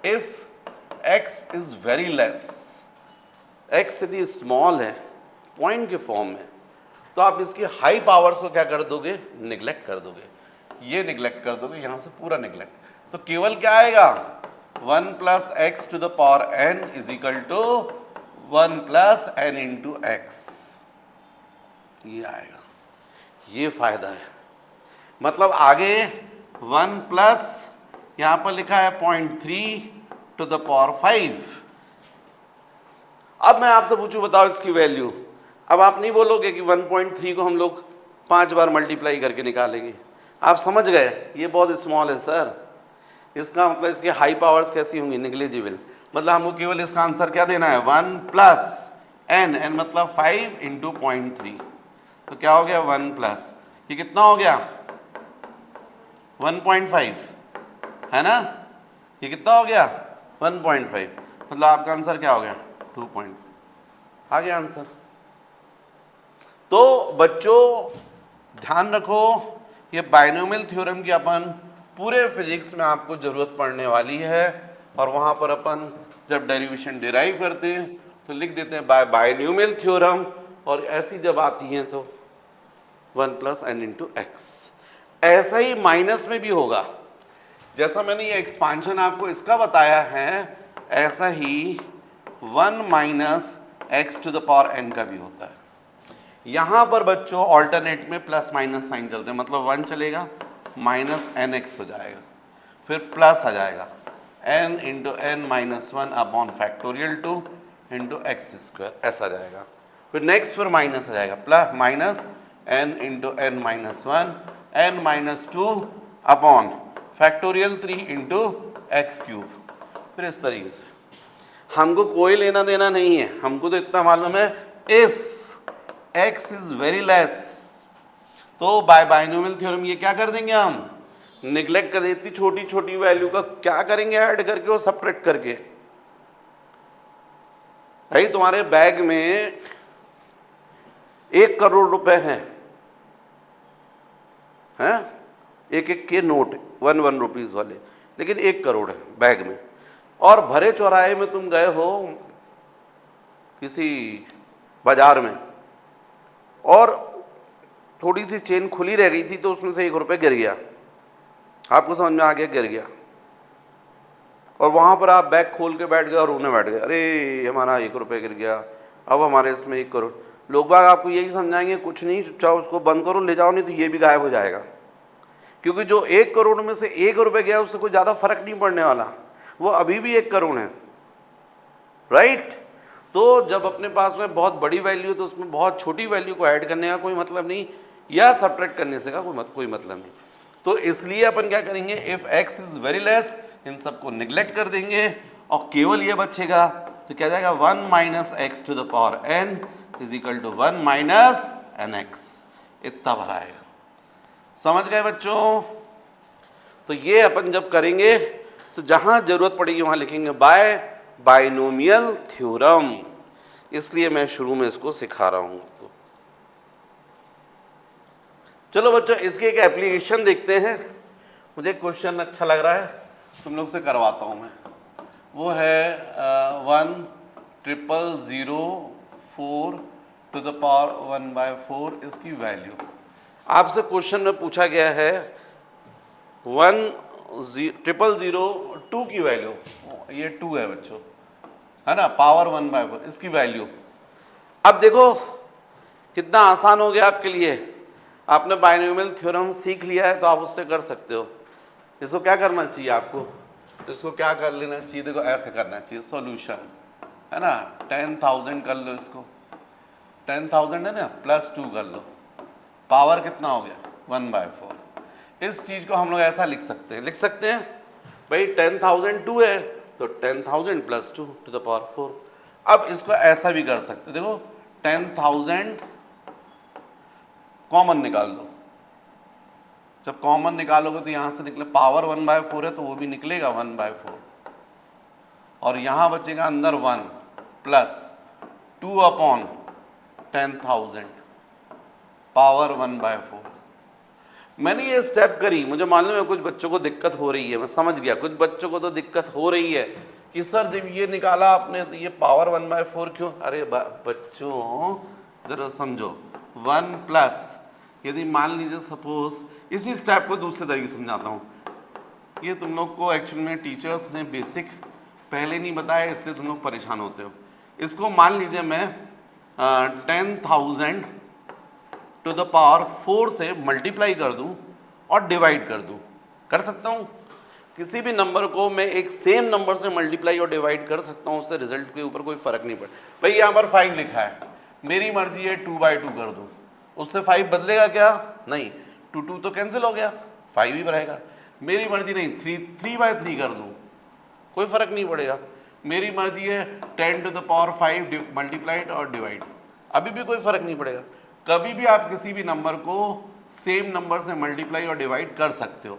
if x is very less, x यदि स्मॉल है, पॉइंट के फॉर्म में, तो आप इसकी हाई पावर्स को क्या कर दोगे, निग्लेक्ट कर दोगे। ये निग्लेक्ट कर दोगे, यहां से पूरा निग्लेक्ट। तो केवल क्या आएगा, 1 plus x to the power n is equal to 1 plus n into x, ये आएगा। ये फायदा है। मतलब आगे 1 प्लस यहां पर लिखा है 0.3 टू द पावर 5। अब मैं आपसे पूछूं, बताओ इसकी वैल्यू। अब आप नहीं बोलोगे कि 1.3 को हम लोग 5 बार मल्टीप्लाई करके निकालेंगे। आप समझ गए ये बहुत स्मॉल है सर, इसका मतलब इसके हाई पावर्स कैसी होंगी, निग्लिजिबल। मतलब हमको केवल इसका आंसर क्या देना है, 1 प्लस n, n मतलब 5 इंटू 0.3। तो क्या हो गया, 1 प्लस ये कितना हो गया, 1.5 है ना, ये कितना हो गया 1.5। मतलब आपका आंसर क्या हो गया, 2.5 आ गया आंसर। तो बच्चों ध्यान रखो, ये बाइनोमियल थ्योरम की अपन पूरे फिजिक्स में आपको ज़रूरत पड़ने वाली है। और वहाँ पर अपन जब डेरिवेशन डिराइव करते हैं तो लिख देते हैं बाय बाइनोमियल थ्योरम, और ऐसी जब आती हैं तो 1 प्लस n इंटू एक्स। ऐसा ही माइनस में भी होगा, जैसा मैंने ये एक्सपांशन आपको इसका बताया है, ऐसा ही 1 minus x to the power n का भी होता है। यहाँ पर बच्चों ऑल्टरनेट में प्लस माइनस साइन चलते हैं, मतलब 1 चलेगा माइनस एन एक्स हो जाएगा, फिर प्लस आ जाएगा n into n minus 1 upon factorial 2 into x square, ऐसा आ जाएगा। फिर नेक्स्ट फिर माइनस आ जाएगा, plus minus n into n minus 1 n minus 2 upon factorial 3 into x cube. फिर इस तरीके से हमको कोई लेना देना नहीं है, हमको तो इतना मालूम है if x is very less, तो बाय बाइनोमियल थ्योरम ये क्या कर देंगे, हम निग्लेक्ट कर देती छोटी छोटी वैल्यू का क्या करेंगे, ऐड करके और सब्ट्रैक्ट करके। भाई तुम्हारे बैग में 1 करोड़ रुपए हैं, एक एक के नोट 1 रुपीज वाले, लेकिन 1 करोड़ है बैग में, और भरे चौराहे में तुम गए हो किसी बाजार में और थोड़ी सी चेन खुली रह गई थी, तो उसमें से 1 रुपये गिर गया, आपको समझ में आ गया गिर गया, और वहाँ पर आप बैग खोल के बैठ गए और रोने बैठ गए, अरे हमारा 1 रुपये गिर गया, अब हमारे इसमें 1 करोड़। लोग बाग आपको यही समझाएंगे कुछ नहीं, चुपचाप उसको बंद करो, ले जाओ, नहीं तो ये भी गायब हो जाएगा। क्योंकि जो 1 करोड़ में से 1 रुपये गया उससे कोई ज़्यादा फर्क नहीं पड़ने वाला, वो अभी भी 1 करोड़ है, राइट। तो जब अपने पास में बहुत बड़ी वैल्यू है तो उसमें बहुत छोटी वैल्यू को ऐड करने का कोई मतलब नहीं, या सब्ट्रैक्ट करने से का कोई मतलब नहीं। तो इसलिए अपन क्या करेंगे, if x is very less, इन सबको निग्लेक्ट कर देंगे और केवल ये बचेगा, तो क्या जाएगा 1 minus x to the power n is equal to 1 minus n x, इतना भरा आएगा। समझ गए बच्चों। तो ये अपन जब करेंगे तो जहां जरूरत पड़ेगी वहां लिखेंगे बाय बाइनोमियल थ्योरम, इसलिए मैं शुरू में इसको सिखा रहा हूं। चलो बच्चों इसकी एक एप्लीकेशन देखते हैं। मुझे क्वेश्चन अच्छा लग रहा है, तुम लोग से करवाता हूं मैं। वो है 1,000,4 टू द पावर 1/4 इसकी वैल्यू। आपसे क्वेश्चन में पूछा गया है 1,000,2 की वैल्यू, ये 2 है बच्चों, है ना, पावर 1/4 इसकी वैल्यू। अब देखो कितना आसान हो गया आपके लिए, आपने बाइनोमियल थ्योरम सीख लिया है तो आप उससे कर सकते हो। इसको क्या करना चाहिए आपको, तो इसको क्या कर लेना चाहिए, देखो ऐसे करना चाहिए, सॉल्यूशन है ना, 10,000 कर लो इसको, 10,000 है ना, +2 कर लो, पावर कितना हो गया 1/4। इस चीज़ को हम लोग ऐसा लिख सकते हैं भाई 10,002 है तो 10,000 + 2 to the power 4। अब इसको ऐसा भी कर सकते, देखो 10,000 कॉमन निकाल लो, जब कॉमन निकालोगे तो यहाँ से निकले पावर 1/4 है तो वो भी निकलेगा 1/4, और यहाँ बचेगा अंदर 1 + 2/10,000 पावर 1/4। मैंने ये स्टेप करी, मुझे मालूम है कुछ बच्चों को दिक्कत हो रही है, मैं समझ गया कुछ बच्चों को तो दिक्कत हो रही है कि सर जब ये निकाला आपने तो ये पावर 1/4 क्यों। अरे बच्चों जरा समझो, 1 + यदि मान लीजिए सपोज, इसी स्टेप को दूसरे तरीके से समझाता हूँ, ये तुम लोग को एक्चुअल में टीचर्स ने बेसिक पहले नहीं बताया इसलिए तुम लोग परेशान होते हो। इसको मान लीजिए मैं 10,000 to the power 4 से मल्टीप्लाई कर दूं और डिवाइड कर दूं, कर सकता हूं। किसी भी नंबर को मैं एक सेम नंबर से मल्टीप्लाई और डिवाइड कर सकता हूं, उससे रिजल्ट के ऊपर कोई फर्क नहीं पड़ता। भाई यहाँ पर 5 लिखा है, मेरी मर्जी है 2/2 कर दूं, उससे 5 बदलेगा क्या, नहीं, 2 तो कैंसिल हो गया, 5 ही रहेगा। मेरी मर्जी नहीं 3/3 कर दूं, कोई फर्क नहीं पड़ेगा। मेरी मर्जी है 10 to the power 5 मल्टीप्लाइड और डिवाइड, अभी भी कोई फर्क नहीं पड़ेगा। कभी भी आप किसी भी नंबर को सेम नंबर से मल्टीप्लाई और डिवाइड कर सकते हो।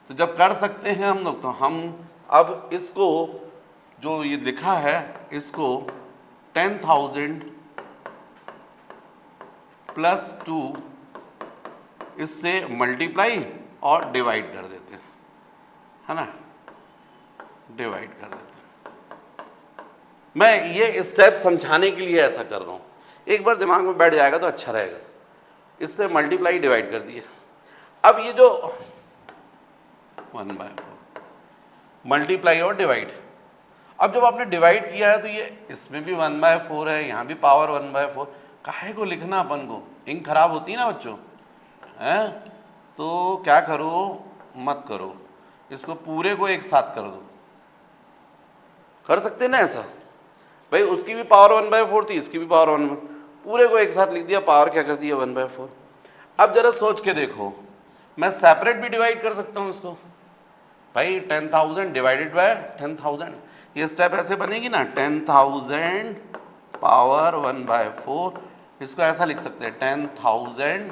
तो जब कर सकते हैं हम लोग, तो हम अब इसको जो ये लिखा है इसको 10,000 + 2 इससे मल्टीप्लाई और डिवाइड कर देते हैं, है ना, डिवाइड कर देते हैं। मैं ये स्टेप समझाने के लिए ऐसा कर रहा हूँ, एक बार दिमाग में बैठ जाएगा तो अच्छा रहेगा। इससे मल्टीप्लाई डिवाइड कर दिए। अब ये जो 1/4 मल्टीप्लाई और डिवाइड, अब जब आपने डिवाइड किया है तो ये इसमें भी 1/4 है, यहाँ भी पावर 1/4, काहे को लिखना अपन को, इंक खराब होती है ना बच्चों, हैं, तो क्या करो, मत करो, इसको पूरे को एक साथ कर दो। कर सकते हैं ना ऐसा, भाई उसकी भी पावर 1/4 थी, इसकी भी पावर 1/4, पूरे को एक साथ लिख दिया, पावर क्या कर दिया 1/4। अब जरा सोच के देखो, मैं सेपरेट भी डिवाइड कर सकता हूँ इसको, भाई 10,000 डिवाइडेड बाय 10,000, ये स्टेप ऐसे बनेगी ना, 10,000 पावर 1/4, इसको ऐसा लिख सकते हैं 10,000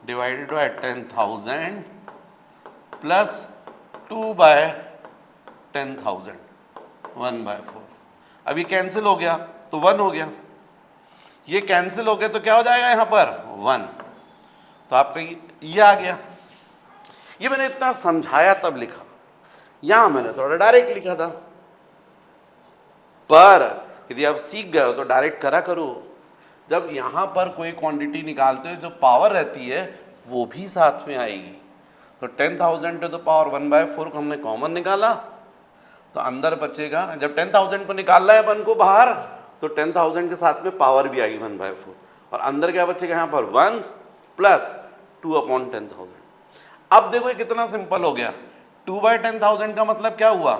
डिवाइडेड बाय 10,000 + 2/10,000 1/4। अभी कैंसिल हो गया तो 1 हो गया, ये कैंसिल हो गया तो क्या हो जाएगा यहाँ पर 1, तो आपका ये आ गया। ये मैंने इतना समझाया तब लिखा, यहां मैंने थोड़ा डायरेक्ट लिखा था, पर यदि आप सीख गए हो तो डायरेक्ट करा करो। जब यहां पर कोई क्वांटिटी निकालते हो जो पावर रहती है वो भी साथ में आएगी। तो 10,000 to the power 1/4 को हमने कॉमन निकाला तो अंदर बचेगा, जब 10,000 को निकालना है अपन को बाहर तो 10,000 के साथ में पावर भी आएगी 1/4, और अंदर क्या बचेगा यहाँ पर 1 + 2/10,000। अब देखो ये कितना सिंपल हो गया, 2/10,000 का मतलब क्या हुआ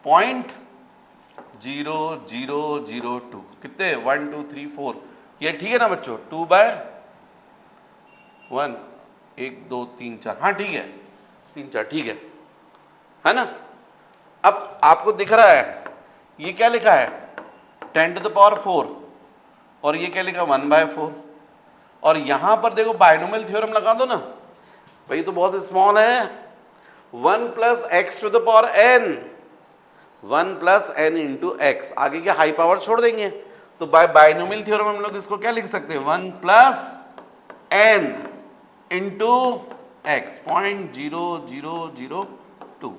0.0002, कितने 1 2 3 4, ये ठीक है ना बच्चों, 2/1 1 2 3 4, हाँ ठीक है 3 4 ठीक है ना। अब आपको दिख रहा है ये क्या लिखा है 10 to the power 4, और ये क्या लिखा 1/4, और यहां पर देखो बाइनोमियल थ्योरम लगा दो ना, भाई तो बहुत स्मॉल है, 1 + x to the power n, 1 + n × x, आगे के हाई पावर छोड़ देंगे, तो बाय बाइनोमियल थ्योरम हम लोग इसको क्या लिख सकते हैं 1 + n × x 0.0002,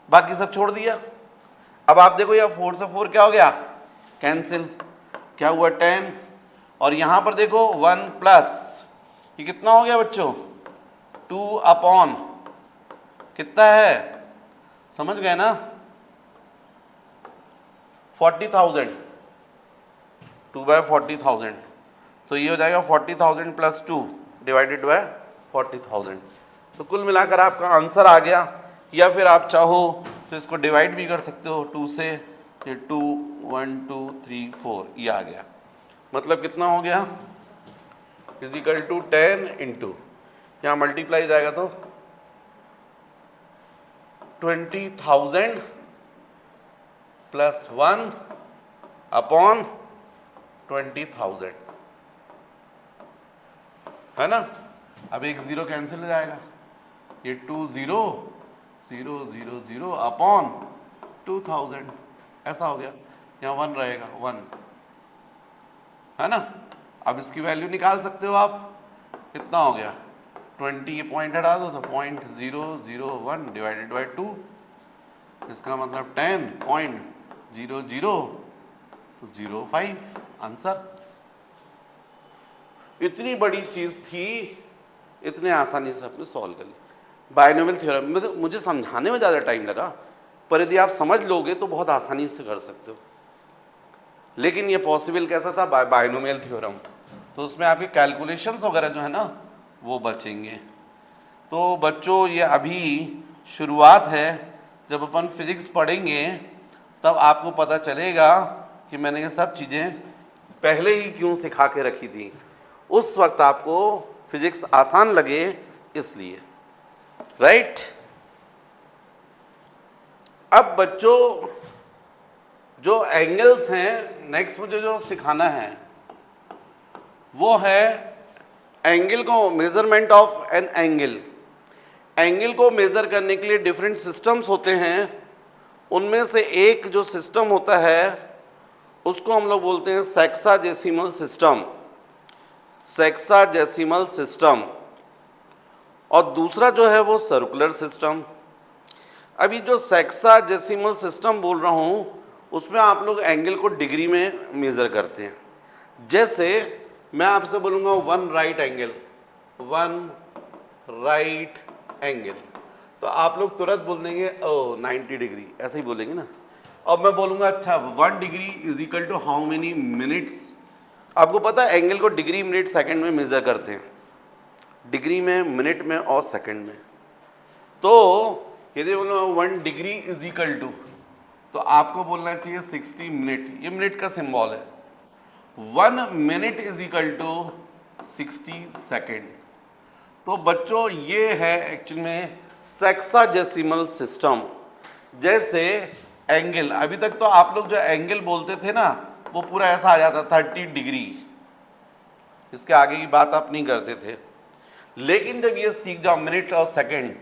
बाकी सब छोड़ दिया। अब आप देखो यहाँ 4 से 4 क्या हो गया कैंसिल, क्या हुआ 10, और यहां पर देखो 1 + ये कितना हो गया बच्चों 2/, कितना है समझ गए ना 40,000, 2/40,000, तो ये हो जाएगा 40,000 + 2 डिवाइडेड बाय 40,000। तो कुल मिलाकर आपका आंसर आ गया, या फिर आप चाहो तो इसको डिवाइड भी कर सकते हो 2 से, ये 2 1 2 3 4 ये आ गया, मतलब कितना हो गया, इजिकल टू 10 इंटू यहाँ मल्टीप्लाई जाएगा तो 20,000 प्लस 1 अपॉन 20,000, है ना। अब एक जीरो कैंसिल हो जाएगा, ये 2 0 0 0 0 अपॉन 2000, ऐसा हो गया। यहाँ 1 रहेगा 1, है ना। अब इसकी वैल्यू निकाल सकते हो आप, कितना हो गया 20, ये पॉइंट हटा दो तो 0.001 डिवाइडेड बाई 2, इसका मतलब 10.0005 आंसर। इतनी बड़ी चीज थी, इतने आसानी से आपने सॉल्व कर ली। बायनोमियल थ्योरम मुझे समझाने में ज़्यादा टाइम लगा, पर यदि आप समझ लोगे तो बहुत आसानी से कर सकते हो। लेकिन ये पॉसिबल कैसा था, बायनोमियल थ्योरम, तो उसमें आपके कैलकुलेशंस वगैरह जो है ना वो बचेंगे। तो बच्चों ये अभी शुरुआत है, जब अपन फिजिक्स पढ़ेंगे तब आपको पता चलेगा कि मैंने ये सब चीज़ें पहले ही क्यों सिखा के रखी थी। उस वक्त आपको फिजिक्स आसान लगे इसलिए, राइट। अब बच्चों जो एंगल्स हैं, नेक्स्ट मुझे जो सिखाना है वो है एंगल को, measurement of an angle. Angle को मेजर करने के लिए डिफरेंट सिस्टम्स होते हैं, उनमें से एक जो सिस्टम होता है उसको हम लोग बोलते हैं सेक्साजेसिमल सिस्टम, सेक्साजेसिमल सिस्टम, और दूसरा जो है वो सर्कुलर सिस्टम। अभी जो सेक्साजेसिमल सिस्टम बोल रहा हूँ उसमें आप लोग एंगल को डिग्री में मेज़र करते हैं। जैसे मैं आपसे बोलूँगा 1 राइट एंगल, 1 राइट एंगल, तो आप लोग तुरंत बोल देंगे ओ 90 डिग्री, ऐसे ही बोलेंगे ना। अब मैं बोलूँगा अच्छा 1 degree is equal to how many minutes. आपको पता है एंगल को डिग्री मिनट सेकंड में मेज़र करते हैं, डिग्री में, मिनट में और सेकंड में। तो यदि बोलो 1 डिग्री इज इक्वल टू, तो आपको बोलना चाहिए 60 मिनट, ये मिनट का सिंबल है। 1 minute is equal to 60 second. तो बच्चों ये है एक्चुअल में सेक्साजेसिमल सिस्टम। जैसे एंगल, अभी तक तो आप लोग जो एंगल बोलते थे ना वो पूरा ऐसा आ जाता 30 डिग्री, इसके आगे की बात आप नहीं करते थे। लेकिन जब ये सीख जाओ मिनट और सेकंड,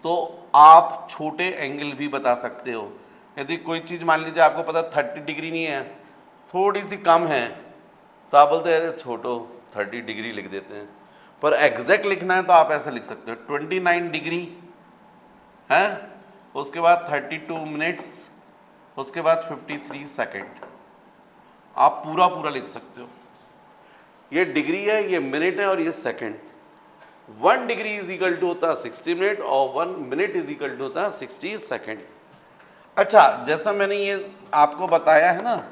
तो आप छोटे एंगल भी बता सकते हो। यदि कोई चीज़ मान लीजिए आपको पता 30 डिग्री नहीं है, थोड़ी सी कम है, तो आप बोलते हैं अरे छोटो 30 डिग्री लिख देते हैं। पर एग्जैक्ट लिखना है तो आप ऐसे लिख सकते हो 29 डिग्री है, उसके बाद 32 मिनट्स, उसके बाद 53 सेकेंड। आप पूरा पूरा लिख सकते हो। ये डिग्री है, ये मिनट है और ये second. 1 degree is equal to होता है 60 मिनट और 1 मिनट इज इक्वल टू होता है 60 सेकेंड। अच्छा, जैसा मैंने ये आपको बताया है ना,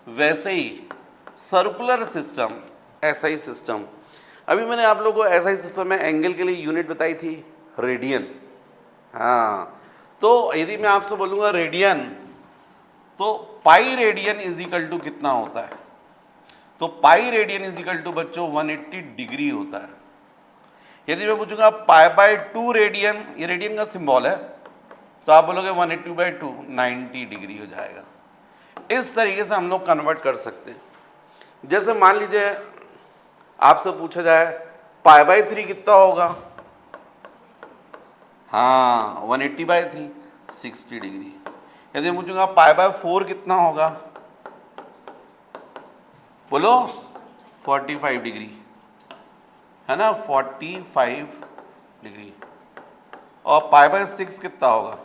वैसे ही सर्कुलर सिस्टम, एसआई सिस्टम। अभी मैंने आप लोगों को एसआई सिस्टम में एंगल के लिए यूनिट बताई थी रेडियन। हाँ, तो यदि मैं आपसे बोलूँगा रेडियन, तो pi radian is equal to कितना होता है? तो pi radian is equal to बच्चों 180 डिग्री होता है। यदि मैं पूछूंगा पाई बाय 2 रेडियन, ये रेडियन का सिंबल है, तो आप बोलोगे 180/2 90 डिग्री हो जाएगा। इस तरीके से हम लोग कन्वर्ट कर सकते हैं। जैसे मान लीजिए आपसे पूछा जाए पाई/3 कितना होगा? हाँ, 180/3 60 डिग्री। यदि मैं पूछूंगा पाई/4 कितना होगा? बोलो 45 डिग्री, है ना, 45 डिग्री। और पाई/6 कितना होगा?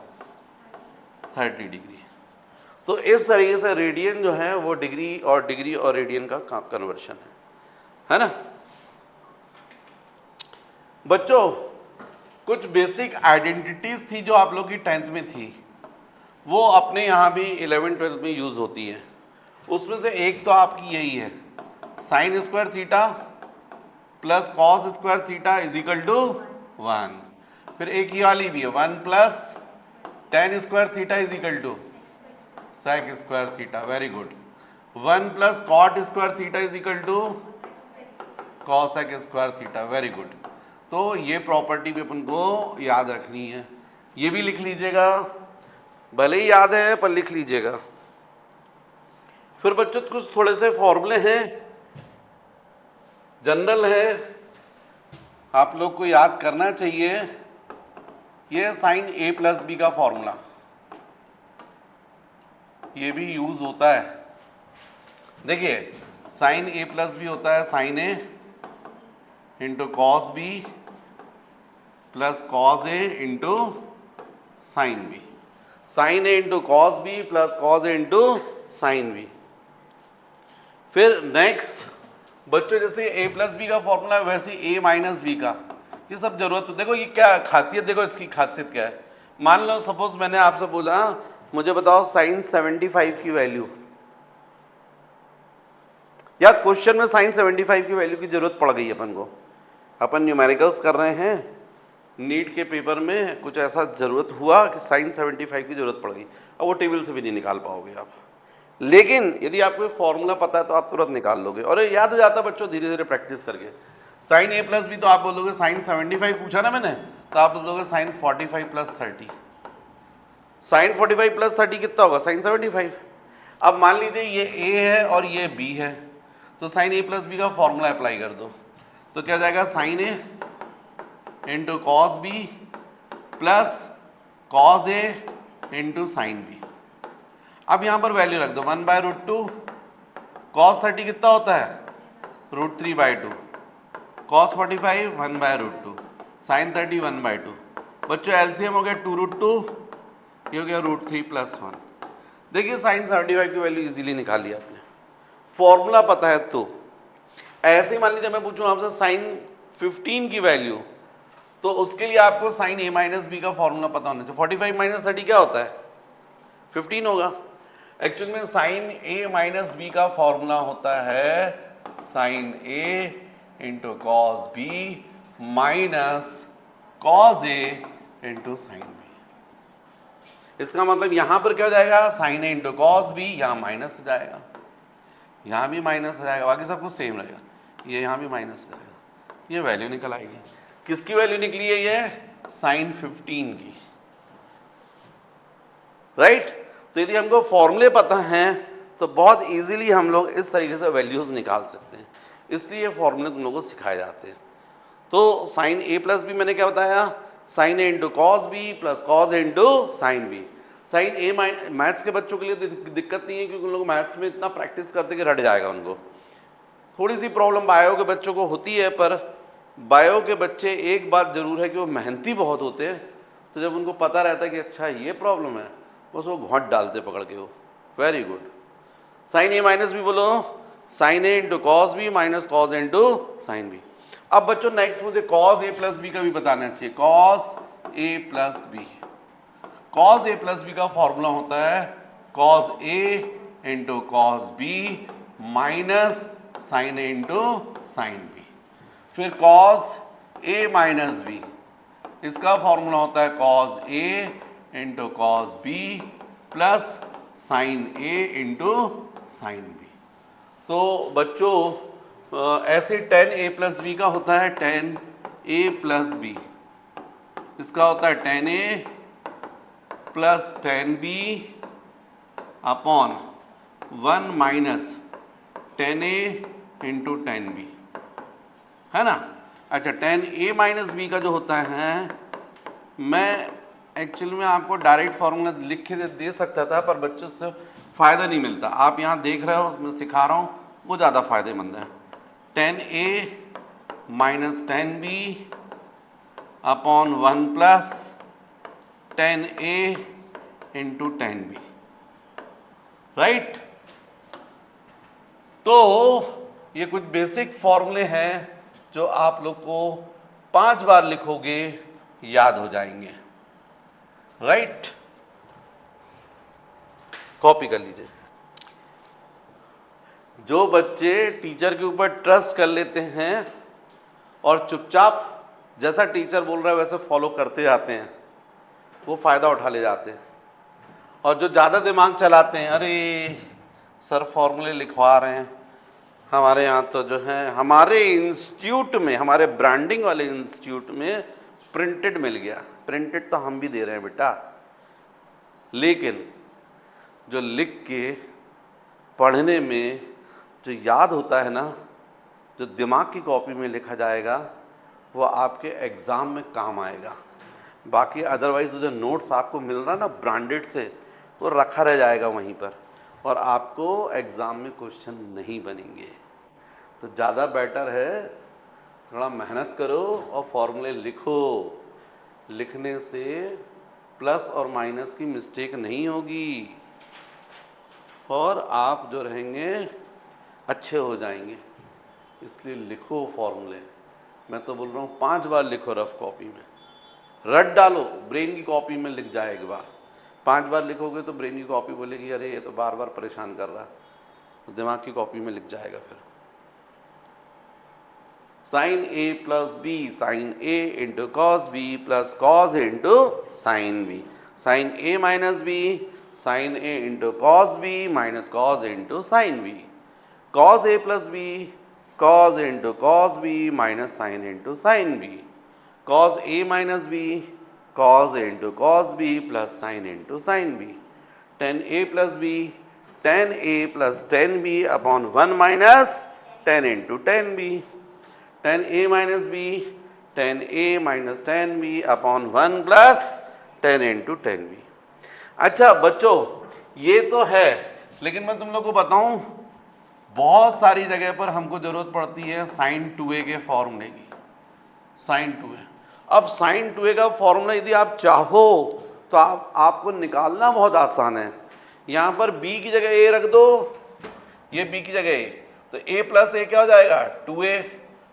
30 डिग्री। तो इस तरीके से रेडियन जो है वो डिग्री और रेडियन का कन्वर्शन है ना। बच्चों कुछ बेसिक आइडेंटिटीज थी जो आप लोग की 10th में थी, वो अपने यहाँ भी 11th-12th में यूज होती है। उसमें से एक तो आपकी यही है, sine square theta plus cos square theta is equal to 1। फिर एक ही वाली भी है 1 plus tan square theta is equal to sec square theta, very good. 1 plus cot square theta is equal to cosec square theta, very good. तो ये प्रॉपर्टी भी अपन को याद रखनी है, ये भी लिख लीजिएगा, भले ही याद है पर लिख लीजिएगा। फिर बच्चों कुछ थोड़े से फॉर्मूले हैं, जनरल है, आप लोग को याद करना चाहिए। ये साइन ए प्लस बी का फॉर्मूला, ये भी यूज होता है। देखिए साइन ए प्लस बी होता है sine a into cos b plus cos a into sine b, sine a into cos b plus cos a into sine b. फिर नेक्स्ट बच्चों जैसे ए प्लस बी का फॉर्मूला है वैसे ए माइनस बी का, ये सब जरूरत। देखो ये क्या खासियत, देखो इसकी खासियत क्या है। मान लो सपोज मैंने आपसे बोला मुझे बताओ साइन 75 की वैल्यू, या क्वेश्चन में साइन 75 की वैल्यू की जरूरत पड़ गई अपन को, अपन न्यूमेरिकल्स कर रहे हैं, नीट के पेपर में कुछ ऐसा जरूरत हुआ कि साइन 75 की जरूरत पड़ गई, अब वो टेबल से भी नहीं निकाल पाओगे आप, लेकिन यदि आपको फॉर्मूला पता है तो आप तुरंत निकाल लोगे और ये याद हो जाता है बच्चों धीरे धीरे प्रैक्टिस करके। साइन ए प्लस बी तो आप बोलोगे साइन 75 पूछा ना मैंने, तो आप बोलोगे साइन 45 प्लस 30, साइन 45 प्लस 30 कितना होगा साइन 75। अब मान लीजिए ये ए है और ये बी है, तो साइन ए प्लस बी का फॉर्मूला अप्लाई कर दो, तो क्या जाएगा sine a into cos b plus cos a into sine b. अब यहाँ पर वैल्यू रख दो 1/√2, कॉस 30 कितना होता है √3/2, कॉस 45 1/√2, साइन 30 1/2। बच्चों एलसीएम हो गया 2√2, ये हो गया √3 + 1। देखिए साइन 75 की वैल्यू इजीली निकाली आपने, फॉर्मूला पता है तो। ऐसे ही मान लीजिए मैं पूछूं आपसे साइन 15 की वैल्यू, तो उसके लिए आपको साइन ए माइनस बी का फॉर्मूला पता होना चाहिए। 45 माइनस 30 क्या होता है 15 होगा। एक्चुअल में साइन ए माइनस बी का फॉर्मूला होता है sine a into cos b minus cos a into sine b. इसका मतलब यहां पर क्या हो जाएगा sine a into cos b, यहाँ माइनस हो जाएगा, यहाँ भी माइनस हो जाएगा, बाकी सब कुछ सेम रहेगा, ये यहाँ भी माइनस हो जाएगा, ये वैल्यू निकल आएगी। किसकी वैल्यू निकली है ये साइन 15 की, राइट। तो यदि हमको फॉर्मूले पता हैं तो बहुत इजीली हम लोग इस तरीके से वैल्यूज निकाल सकते हैं, इसलिए फॉर्मूले तुम लोगों को सिखाए जाते हैं। तो साइन ए प्लस बी मैंने क्या बताया, sine a into cos b plus cos a into sine b. Sine a maths के बच्चों के लिए दिक्कत नहीं है क्योंकि उन लोग मैथ्स में इतना प्रैक्टिस करते कि रट जाएगा उनको। थोड़ी सी प्रॉब्लम बायो के बच्चों को होती है, पर बायो के बच्चे एक बात जरूर है कि वो मेहनती बहुत होते हैं, तो जब उनको पता रहता है कि अच्छा ये प्रॉब्लम है बस वो घोंट डालते पकड़ के वो। Very good. Sine a minus b बोलो, sine a into cos b minus cos a into sine b. अब बच्चों नेक्स्ट मुझे कॉस ए प्लस बी का भी बताना चाहिए। Cos a plus b, cos a plus b का फॉर्मूला होता है cos a into cos b minus sine a into sine b. फिर कॉस ए माइनस बी, इसका फॉर्मूला होता है cos a into cos b plus sine a into sine b. तो बच्चों ऐसे tan a प्लस बी का होता है tan a प्लस बी, इसका होता है tan a plus tan b upon 1 minus tan a into tan b, है ना। अच्छा tan a माइनस बी का जो होता है, मैं एक्चुअली में आपको डायरेक्ट फार्मूला लिख के दे सकता था पर बच्चों से फ़ायदा नहीं मिलता। आप यहाँ देख रहे हो मैं सिखा रहा हूँ, वो ज़्यादा फ़ायदेमंद है। tan a minus tan b upon 1 plus tan a into tan b, right. तो ये कुछ बेसिक फॉर्मूले हैं जो आप लोग को 5 बार लिखोगे याद हो जाएंगे, राइट। कॉपी कर लीजिए। जो बच्चे टीचर के ऊपर ट्रस्ट कर लेते हैं और चुपचाप जैसा टीचर बोल रहा है वैसे फॉलो करते जाते हैं, वो फायदा उठा ले जाते हैं। और जो ज़्यादा दिमाग चलाते हैं, अरे सर फॉर्मूले लिखवा रहे हैं, हमारे यहाँ तो जो है हमारे इंस्टीट्यूट में, हमारे ब्रांडिंग वाले इंस्टीट्यूट में प्रिंटेड मिल गया। प्रिंटेड तो हम भी दे रहे हैं बेटा, लेकिन जो लिख के पढ़ने में जो याद होता है ना, जो दिमाग की कॉपी में लिखा जाएगा, वो आपके एग्ज़ाम में काम आएगा। बाकी अदरवाइज़ जो नोट्स आपको मिल रहा है ना ब्रांडेड से, वो रखा रह जाएगा वहीं पर और आपको एग्ज़ाम में क्वेश्चन नहीं बनेंगे। तो ज़्यादा बेटर है थोड़ा मेहनत करो और फॉर्मूले लिखो। लिखने से प्लस और माइनस की मिस्टेक नहीं होगी और आप जो रहेंगे अच्छे हो जाएंगे। इसलिए लिखो फॉर्मूले। मैं तो बोल रहा हूँ 5 बार लिखो रफ कॉपी में, रट डालो, ब्रेन की कॉपी में लिख जाए एक बार। 5 बार लिखोगे तो ब्रेन की कॉपी बोलेगी अरे ये तो बार बार परेशान कर रहा, तो दिमाग की कॉपी में लिख जाएगा। फिर sine a plus b, sine a into cos b plus cos into sine b, sine a minus b, sine a into cos b minus cos into sine b, cos a plus b, cos into cos b minus sine into sine b, cos a minus b, cos into cos b plus sin into sin b, tan a plus b, tan a plus tan b upon 1 minus tan into tan b, tan a minus b, tan a minus tan b upon 1 plus tan into tan b। अच्छा बच्चों, ये तो है, लेकिन मैं तुम लोग को बताऊं बहुत सारी जगह पर हमको जरूरत पड़ती है sin 2a के फॉर्मूले की। sin 2a, अब sin 2a का फॉर्मूला यदि आप चाहो तो आपको निकालना बहुत आसान है। यहाँ पर b की जगह a रख दो, ये b की जगह a, तो a प्लस a क्या हो जाएगा 2a,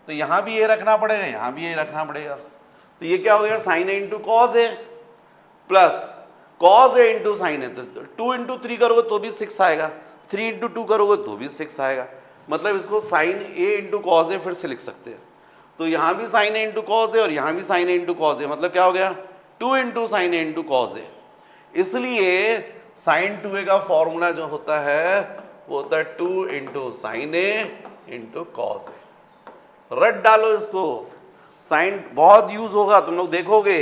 तो यहाँ भी a रखना पड़ेगा, यहाँ भी a रखना पड़ेगा, तो ये क्या हो गया sin a into cos a plus cos a into sine a. तो 2 इंटू 3 करोगे तो भी 6 आएगा, 3 इंटू 2 करोगे तो भी 6 आएगा। मतलब इसको साइन ए इंटू कॉस ए फिर से लिख सकते हैं। तो यहाँ भी साइन ए इंटू कॉस ए और यहाँ भी साइन ए इंटू कॉस ए, मतलब क्या हो गया 2 into sine a into cos ए। इसलिए साइन 2a का फॉर्मूला जो होता है वो होता है 2 into sine a into cos ए। रट डालो इसको, साइन बहुत यूज होगा, तुम लोग देखोगे।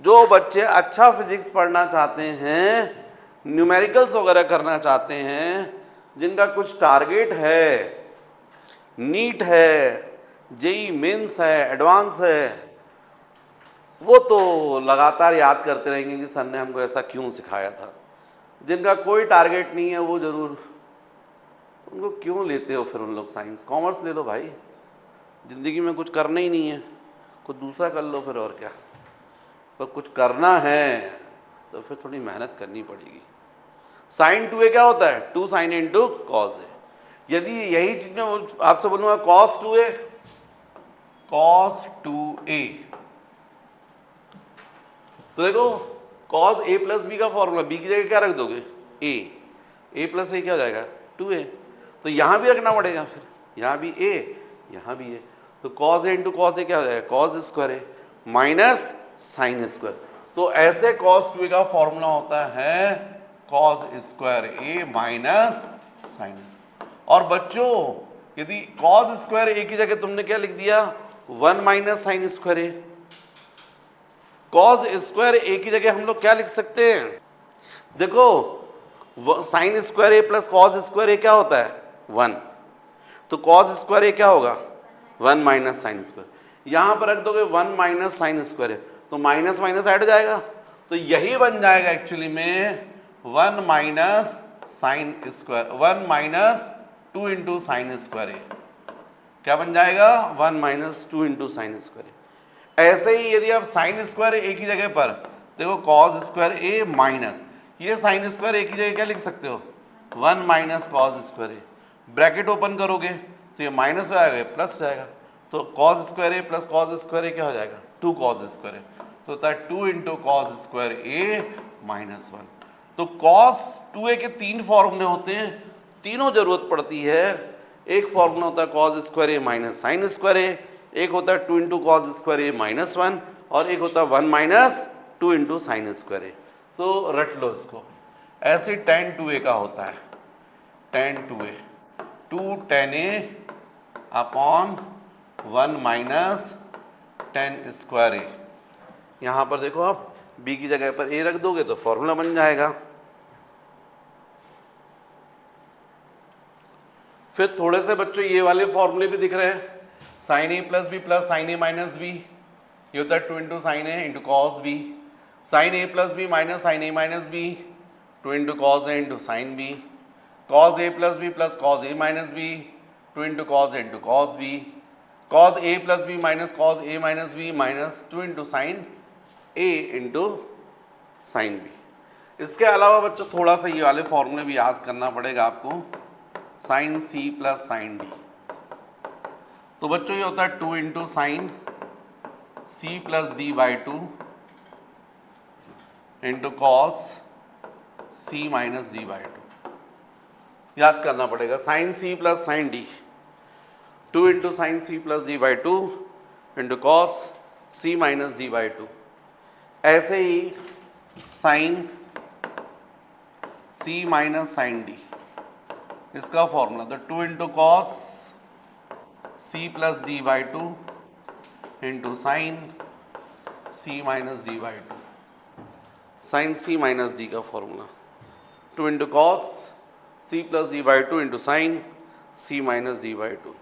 जो बच्चे अच्छा फिजिक्स पढ़ना चाहते हैं, न्यूमेरिकल्स वगैरह करना चाहते हैं, जिनका कुछ टारगेट है, नीट है, जेई मेंस है, एडवांस है, वो तो लगातार याद करते रहेंगे कि सर ने हमको ऐसा क्यों सिखाया था। जिनका कोई टारगेट नहीं है वो जरूर, उनको क्यों लेते हो फिर उन लोग साइंस? कॉमर्स ले लो भाई, ज़िंदगी में कुछ करना ही नहीं है, कुछ दूसरा कर लो फिर, और क्या। पर कुछ करना है तो फिर थोड़ी मेहनत करनी पड़ेगी। साइन 2a क्या होता है 2 साइन ए इंटू कॉस ए। यदि यही चीज में आपसे बोलूँगा कॉस 2a, cos 2a, तो देखो cos a प्लस बी का फॉर्मूला, b की जगह क्या रख दोगे a प्लस a क्या हो जाएगा 2a, तो यहाँ भी रखना पड़ेगा, फिर यहाँ भी a, यहाँ भी a, तो cos a इंटू कॉस ए क्या हो जाएगा cos स्क्वायर ए माइनस साइन स्क्वायर। तो ऐसे cos 2a का फॉर्मूला होता है cos स्क्वायर ए माइनस साइन स्क्वायर। और बच्चों यदि cos स्क्वायर ए की जगह तुमने क्या लिख दिया 1 माइनस साइन स्क्वायर ए, कॉस स्क्वायर ए की जगह हम लोग क्या लिख सकते हैं? देखो sign square A plus cos square a क्या होता है 1, तो कॉस स्क्वायर ए क्या होगा 1 माइनस साइन स्क्वायर। यहां पर रख दोगे 1 माइनस साइन स्क्वायर ए, तो माइनस माइनस ऐड हो जाएगा, तो यही बन जाएगा एक्चुअली में 1 minus sine square, 1 minus 2 into sine square a, क्या बन जाएगा 1 minus 2 into sine square a. ऐसे ही यदि आप साइन स्क्वायर ए की जगह पर देखो कॉस स्क्वायर ए माइनस, ये साइन स्क्वायर ए की जगह क्या लिख सकते हो 1 माइनस कॉस स्क्वायर ए, ब्रैकेट ओपन करोगे तो ये माइनस हो जाएगा, प्लस हो जाएगा, तो cos square A plus cos square a क्या हो जाएगा 2 कॉस स्क्वायर ए, तो होता है 2 इंटू कॉस स्क्वायर ए माइनस 1। तो कॉस 2a के 3 फॉर्मूले होते हैं, तीनों जरूरत पड़ती है। एक फॉर्मूला होता है कॉस स्क्वायर ए माइनस साइन स्क्वायर ए, एक होता है 2 इंटू कॉस स्क्वायर ए माइनस 1, और एक होता है 1 माइनस 2 इंटू साइन स्क्वायर ए। तो रट लो इसको। ऐसे tan 2a का होता है, tan 2a 2 tan a upon 1 minus tan square a। यहाँ पर देखो आप b की जगह पर a रख दोगे तो फॉर्मूला बन जाएगा। फिर थोड़े से बच्चों ये वाले फॉर्मूले भी दिख रहे हैं, sine a plus b plus sine a minus b, ये होता है 2 into sine a into cos b, sine a plus b minus sine a minus b 2 into cos a into sine b, cos a plus b plus cos a minus b 2 into cos a into cos b, cos a plus b minus cos a minus b minus 2 into sine a into sine B. इसके अलावा बच्चों थोड़ा सा ये वाले फॉर्मूले भी याद करना पड़ेगा आपको, sine C plus sine D. तो बच्चों ये होता है 2 into sine C plus D by 2 into cos C minus D by 2। याद करना पड़ेगा, sine C plus sine D 2 into sine C plus D by 2 into cos C minus D by 2। ऐसे ही साइन सी माइनस साइन डी, इसका फॉर्मूला तो 2 into cos C plus D by 2 into sine C minus D by 2। Sine C minus d का formula 2 into cos C plus D by 2 into sine C minus D by 2।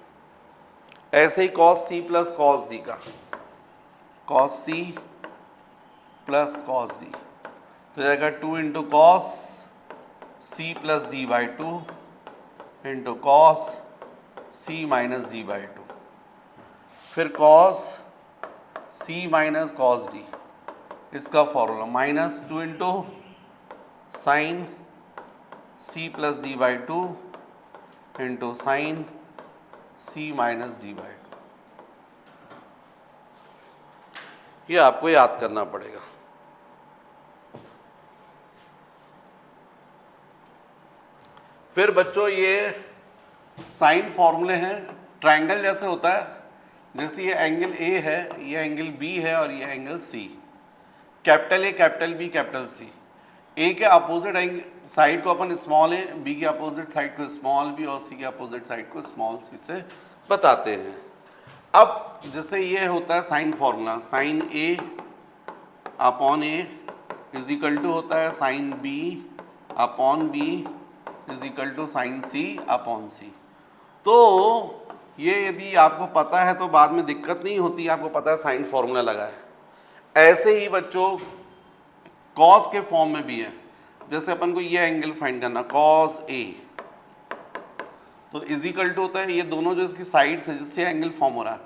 ऐसे ही कॉस सी प्लस कॉस डी का, कॉस सी प्लस कॉस डी तो जाएगा 2 into cos C plus D by 2 into cos C minus D by 2। फिर कॉस सी माइनस कॉस डी, इसका formula minus 2 into sine C plus D by 2 into sine C minus D by 2। ये आपको याद करना पड़ेगा। फिर बच्चों ये साइन फॉर्मूले हैं, ट्रायंगल जैसे होता है, जैसे ये एंगल ए है, ये एंगल बी है और ये angle C, capital A capital B capital C. A के अपोजिट साइड को अपन स्मॉल ए, बी के अपोजिट साइड को स्मॉल बी और सी के अपोजिट साइड को स्मॉल सी से बताते हैं। अब जैसे ये होता है sine formula, sine A upon A is equal to होता है sine B upon B is equal to sine C upon C. तो ये यदि आपको पता है तो बाद में दिक्कत नहीं होती, आपको पता है साइन फॉर्मूला लगा है। ऐसे ही बच्चों कॉस के फॉर्म में भी है, जैसे अपन को ये एंगल फाइंड करना कॉस ए, तो इज इक्वल टू होता है ये दोनों जो इसकी साइड्स है जिससे एंगल फॉर्म हो रहा है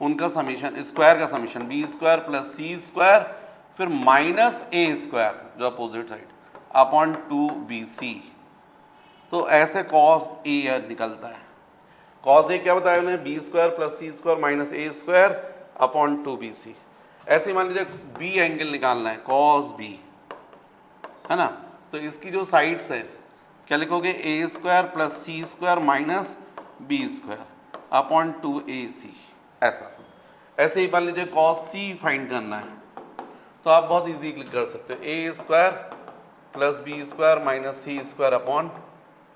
उनका समीशन, स्क्वायर का summation B square plus c square फिर माइनस ए स्क्वायर जो अपोजिट साइड अपॉन 2bc। तो ऐसे कॉस ए निकलता है। कॉस ए क्या बताया उन्हें, B square plus c square minus ए स्क्वायर अपॉन 2bc। ऐसे ही मान लीजिए बी एंगल निकालना है कॉस बी, है ना, तो इसकी जो साइड्स है क्या लिखोगे, a square plus c square minus b square upon 2ac। ऐसा ऐसे ही मान लीजिए कॉस सी फाइंड करना है तो आप बहुत इजीली कर सकते हो, a square plus b square minus c square upon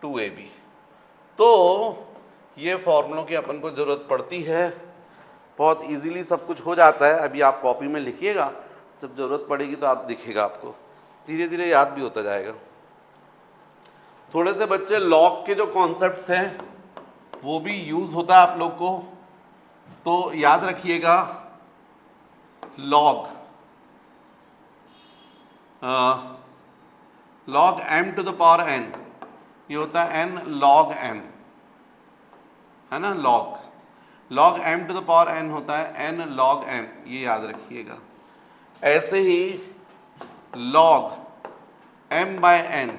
2ab। तो ये फॉर्मूलों की अपन को ज़रूरत पड़ती है, बहुत इजीली सब कुछ हो जाता है। अभी आप कॉपी में लिखिएगा, जब ज़रूरत पड़ेगी तो आप दिखेगा, आपको धीरे धीरे याद भी होता जाएगा। थोड़े से बच्चे लॉग के जो कॉन्सेप्ट्स हैं वो भी यूज़ होता है आप लोग को, तो याद रखिएगा log log m to the power n, ये होता है n log m, है ना, log m to the power n होता है n log m, ये याद रखिएगा। ऐसे ही log m बाय n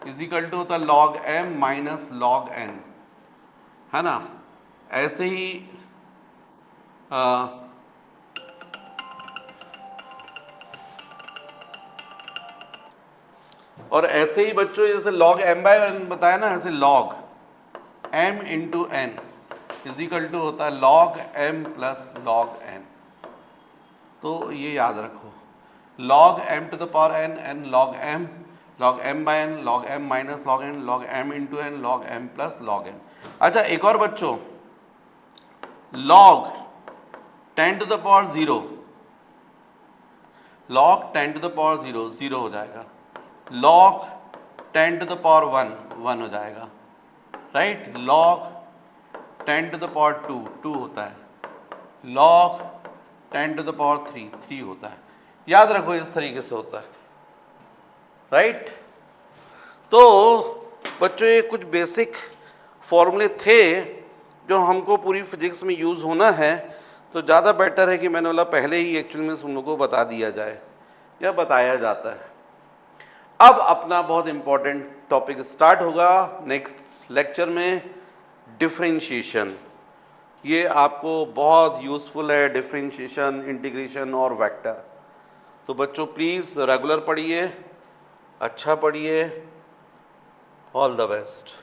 इज इक्वल टू होता है log m minus log n, है ना। ऐसे ही और ऐसे ही बच्चों जैसे log m बाय n बताया ना, ऐसे log m into n is equal to होता है log m plus log n। तो ये याद रखो, log m to the power n log m log m by n, log m minus log n, log m into n, log m plus log n। अच्छा एक और बच्चों, log 10 to the power 0, log 10 to the power 0 0 हो जाएगा, log 10 टू द पावर 1 1 हो जाएगा, right. log 10 to the power 2 2 होता है, log 10 टू द पावर 3 3 होता है। याद रखो इस तरीके से होता है, राइट। तो बच्चों ये कुछ बेसिक फॉर्मूले थे जो हमको पूरी फिजिक्स में यूज़ होना है, तो ज़्यादा बेटर है कि मैंने बोला पहले ही एक्चुअल में तुम लोगों को बता दिया जाए या बताया जाता है। अब अपना बहुत इम्पॉर्टेंट टॉपिक स्टार्ट होगा नेक्स्ट लेक्चर में, डिफरेंशिएशन। ये आपको बहुत यूज़फुल है, डिफरेंशिएशन, इंटीग्रेशन और वेक्टर। तो बच्चों प्लीज़ रेगुलर पढ़िए, अच्छा पढ़िए, ऑल द बेस्ट।